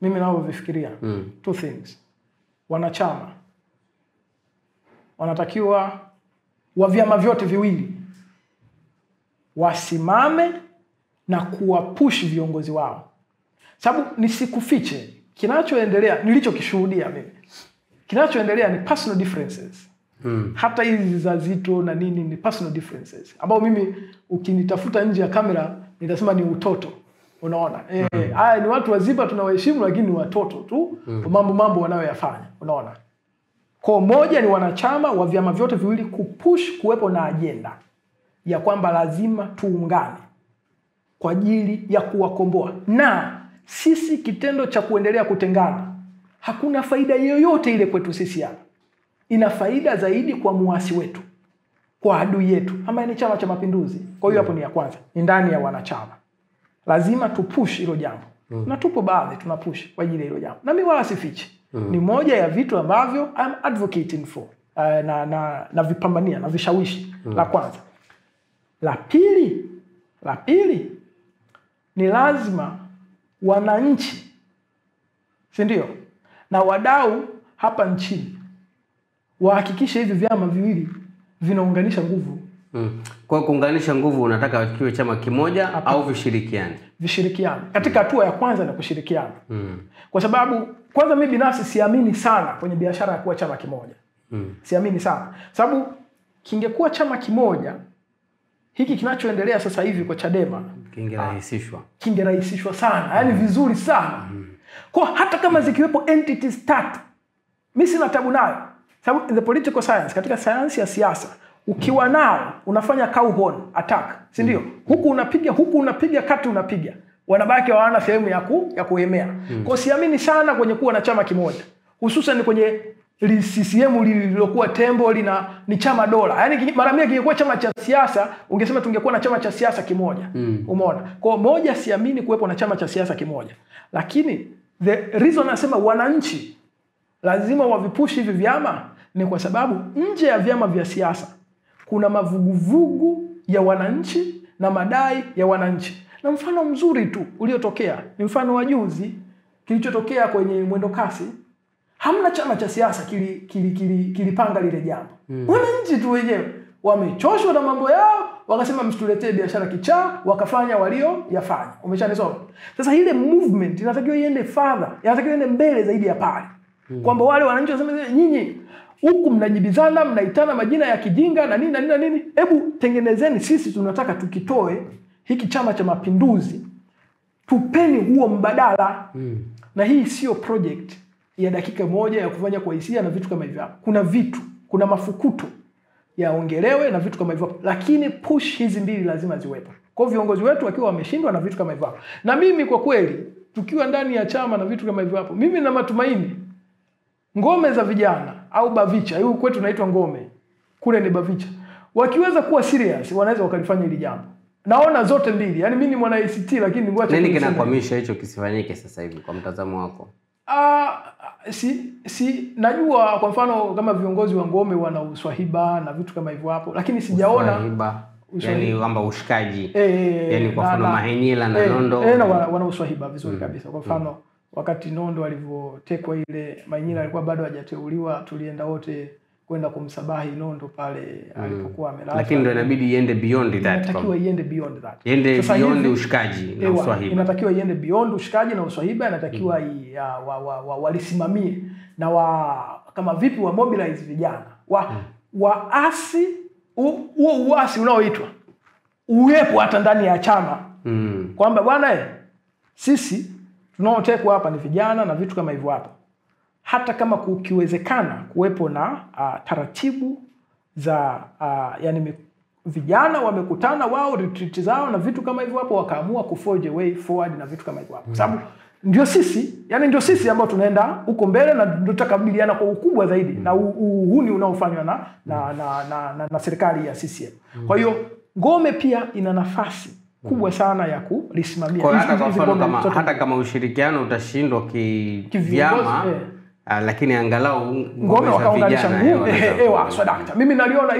Mimi nao vifikiria. Two things. Wanachama wanatakiwa wa vyama vyote viwili wasimame na kuwapush viongozi wao. Sababu nisikufiche, kinachoendelea nilichokishuhudia mimi, kinachoendelea ni personal differences. Hata hizi za Zito na nini ni personal differences ambao mimi ukinitafuta nje ya kamera nitasema ni utoto. Unaona? Haya ni watu wazima tunawaheshimu, lakini ni watoto tu mambo wanayoyafanya. Unaona? Kwa moja ni wanachama wa vyama vyote viwili kupush kuwepo na agenda ya kwamba lazima tuungane kwa ajili ya kuwakomboa. Na sisi kitendo cha kuendelea kutengana hakuna faida yoyote ile kwetu sisi hapa. Ina faida zaidi kwa muasi wetu, kwa adui yetu ambaye ni Chama cha Mapinduzi. Kwa hiyo hapo ni ya kwanza, ni ndani ya wanachama. Lazima tupush hilo jambo. Na tupo baadhi tunapush kwa ajili ya hilo jambo. Na mimi wala sifichi. Ni moja ya vitu ambavyo I'm advocating for. Na vipambania na vishawishi. La kwanza. La pili ni lazima wananchi, si ndio, na wadau hapa nchini wahakikishe hivi vyama viwili vinaunganisha nguvu. Kwa kuunganisha nguvu unataka kiwe chama kimoja au vishirikiane? Vishirikiane. Katika hatua ya kwanza na kushirikiana. Kwa sababu kwanza mimi binafsi siamini sana kwenye biashara ya kuwa chama kimoja. Siamini sana. Sababu kingekuwa chama kimoja, hiki kinachoendelea sasa hivi kwa Chadema kingerahisishwa sana. Yaani vizuri sana. Kwa hata kama zikiwepo entities tatu, mimi sina tabu nayo. Sababu the political science, katika sayansi ya siasa, ukiwa nao unafanya cow horn attack, si ndio? Huku unapiga kati unapiga. Wanabaki hawana sehemu ya kuhemea. Kwa siamini sana kwenye kuwa na chama kimoja. Hususan kwenye CCM lililokuwa tembo ni chama dola. Yaani mara mingi kingekuwa chama cha siasa, ungesema tungekuwa na chama cha siasa kimoja. Umeona? Kwa moja siamini kuwepo na chama cha siasa kimoja. Lakini the reason nasema wananchi lazima wavipushi hivi vyama ni kwa sababu nje ya vyama vya siasa kuna mavuguvugu ya wananchi na madai ya wananchi. Na mfano mzuri tu uliotokea ni mfano wa juzi kilichotokea kwenye mwendo kasi. Hamna chama cha siasa kilipanga lile jambo. Wananchi tu wenyewe wamechoshwa na mambo yao, wakasema msituletee biashara kichaa, wakafanya walio yafanya. Umeshanisoma? Sasa ile movement inatakiwa iende further, inatakiwa iende mbele zaidi ya pale. Kwamba wale wananchi waseme nyinyi huku mnajibizana, mnaitana majina ya kijinga na nini na nini na nini. Hebu tengenezeni, sisi tunataka tukitoe hiki Chama cha Mapinduzi, tupeni huo mbadala. Na hii sio project ya dakika moja ya kufanya kwa hisia na vitu kama hivyo. Kuna mafukuto yaongelewe na vitu kama hivyo, lakini push hizi mbili lazima ziwepo. Kwa viongozi wetu wakiwa wameshindwa na vitu kama hivyo. Na mimi kwa kweli tukiwa ndani ya chama na vitu kama hivyo hapo, mimi na matumaini ngome za vijana au Bavicha, hiyo kwetu inaitwa ngome, kule ni Bavicha, wakiweza kuwa serious wanaweza wakalifanya hili jambo. Naona zote mbili. Yaani mimi ni mwana ACT lakini ngoja nini kinakwamisha hicho kisifanyike sasa hivi kwa mtazamo wako? Najua kwa mfano kama viongozi wa ngome wana uswahiba na vitu kama hivyo hapo, lakini sijaona uswahiba. Yani kwamba ushikaji. Yani kwa mfano Mahenyila na Nondo wana uswahiba vizuri kabisa. Kwa mfano wakati Nondo alivyotekwa ile, Mahenyila alikuwa bado hajateuliwa, tulienda wote kwenda kumsabahi Nondo pale alipokuwa amelala. Lakini ndio inabidi iende beyond that. Inatakiwa iende beyond that. Iende beyond ushikaji na uswahiba. Inatakiwa iende beyond ushikaji na uswahiba, inatakiwa walisimamie na kama vipi wa mobilize vijana. Waasi huo uasi unaoitwa uwepo hata ndani ya chama. Kwamba bwana sisi tunaotekwa hapa ni vijana na vitu kama hivyo hapo. Hata kama kukiwezekana kuwepo na taratibu za yani vijana wamekutana wao retreat zao na vitu kama hivyo hapo, wakaamua kuforge way forward na vitu kama hivyo hapo. Sababu ndio sisi ambao tunaenda huko mbele na tutakabiliana kwa ukubwa zaidi na uhuni unaofanywa na serikali ya CCM. Kwa hiyo ngome pia ina nafasi kubwa sana ya kulisimamia. Hata kama ushirikiano utashindwa kivyama, lakini angalau ngome wakaunganisha nguvu. Swadakta. Mimi naliona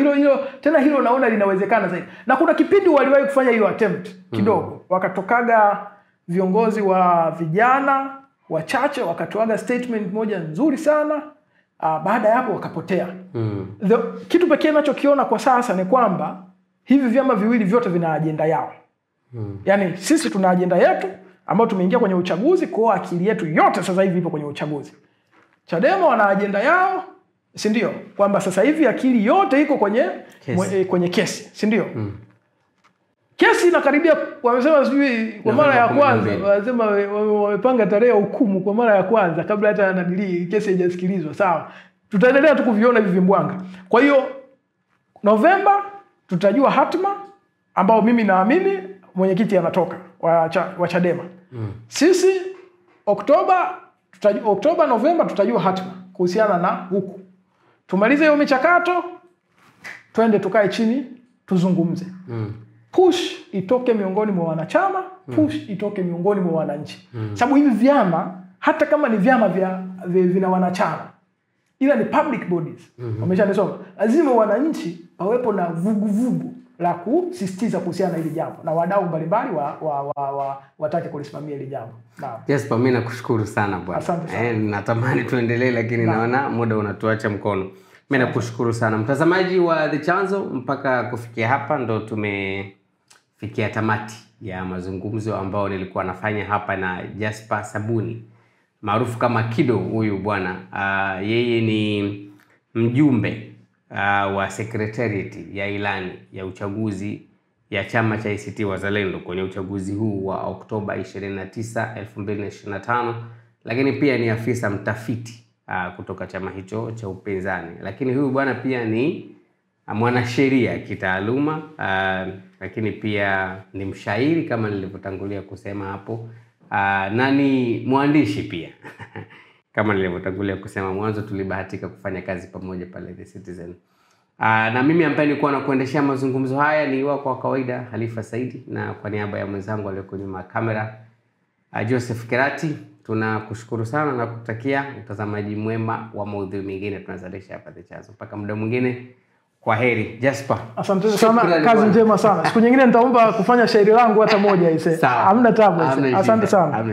hilo naona linawezekana zaidi. Na kuna kipindi waliwahi kufanya hiyo attempt kidogo. Wakatokaga viongozi wa vijana wachache wakatoaga statement moja nzuri sana. Baada ya hapo wakapotea. Kitu pekee ninachokiona kwa sasa ni kwamba hivi vyama viwili vyote vina ajenda yao. Yaani sisi tuna ajenda yetu ambayo tumeingia kwenye uchaguzi, kwa akili yetu yote sasa hivi ipo kwenye uchaguzi. Chadema wana ajenda yao, si ndio? Kwamba sasa hivi akili yote iko kwenye kesi, si ndio? Kesi inakaribia, wamesema sijui kwa mara ya kwanza, wanasema wamepanga tarehe ya hukumu kwa mara ya kwanza kabla hata kesi haijasikilizwa. Sawa. Tutaendelea tu kuviona hivi vimbwanga. Kwa hiyo Novemba tutajua hatima ambao mimi naamini mwenyekiti anatoka wa Chadema. Sisi Oktoba, Novemba tutajua hatima kuhusiana na huku. Tumalize hiyo michakato, twende tukae chini tuzungumze. Push itoke miongoni mwa wanachama, push itoke miongoni mwa wananchi. Sababu hivi vyama hata kama ni vyama vina wanachama, ila ni public bodies. Umeshanisoma? Lazima wananchi wawepo na vuguvugu la kusisitiza kuhusiana na hili jambo na wadau mbalimbali watake kulisimamia hili jambo. Naam. Yes, mimi nakushukuru sana bwana. Asante sana. Natamani tuendelee lakini naona muda unatuacha mkono. Mimi nakushukuru sana. Mtazamaji wa The Chanzo, mpaka kufikia hapa ndo tumefikia tamati ya mazungumzo ambao nilikuwa nafanya hapa na Jasper Sabuni, maarufu kama Kido. Huyu bwana yeye ni mjumbe wa secretariat ya ilani ya uchaguzi ya chama cha ACT Wazalendo kwenye uchaguzi huu wa Oktoba 29, 2025, lakini pia ni afisa mtafiti kutoka chama hicho cha upinzani. Lakini huyu bwana pia ni mwanasheria kitaaluma, lakini pia ni mshairi kama nilivyotangulia kusema hapo, na ni mwandishi pia. Kama nilivyotangulia kusema mwanzo, tulibahatika kufanya kazi pamoja pale The Citizen. Na mimi ambaye nilikuwa nakuendeshea mazungumzo haya ni wako wa kawaida Halifa Saidi, na kwa niaba ya mwenzangu aliyeko nyuma ya kamera Joseph Kerati, tunakushukuru sana na kutakia utazamaji mwema wa maudhui mengine tunazalisha hapa The Chanzo. Mpaka muda mwingine, kwa heri. Jasper, asante sana, kazi njema sana. Siku nyingine nitaomba kufanya shairi langu hata moja ise. Hamna tabu. Asante sana.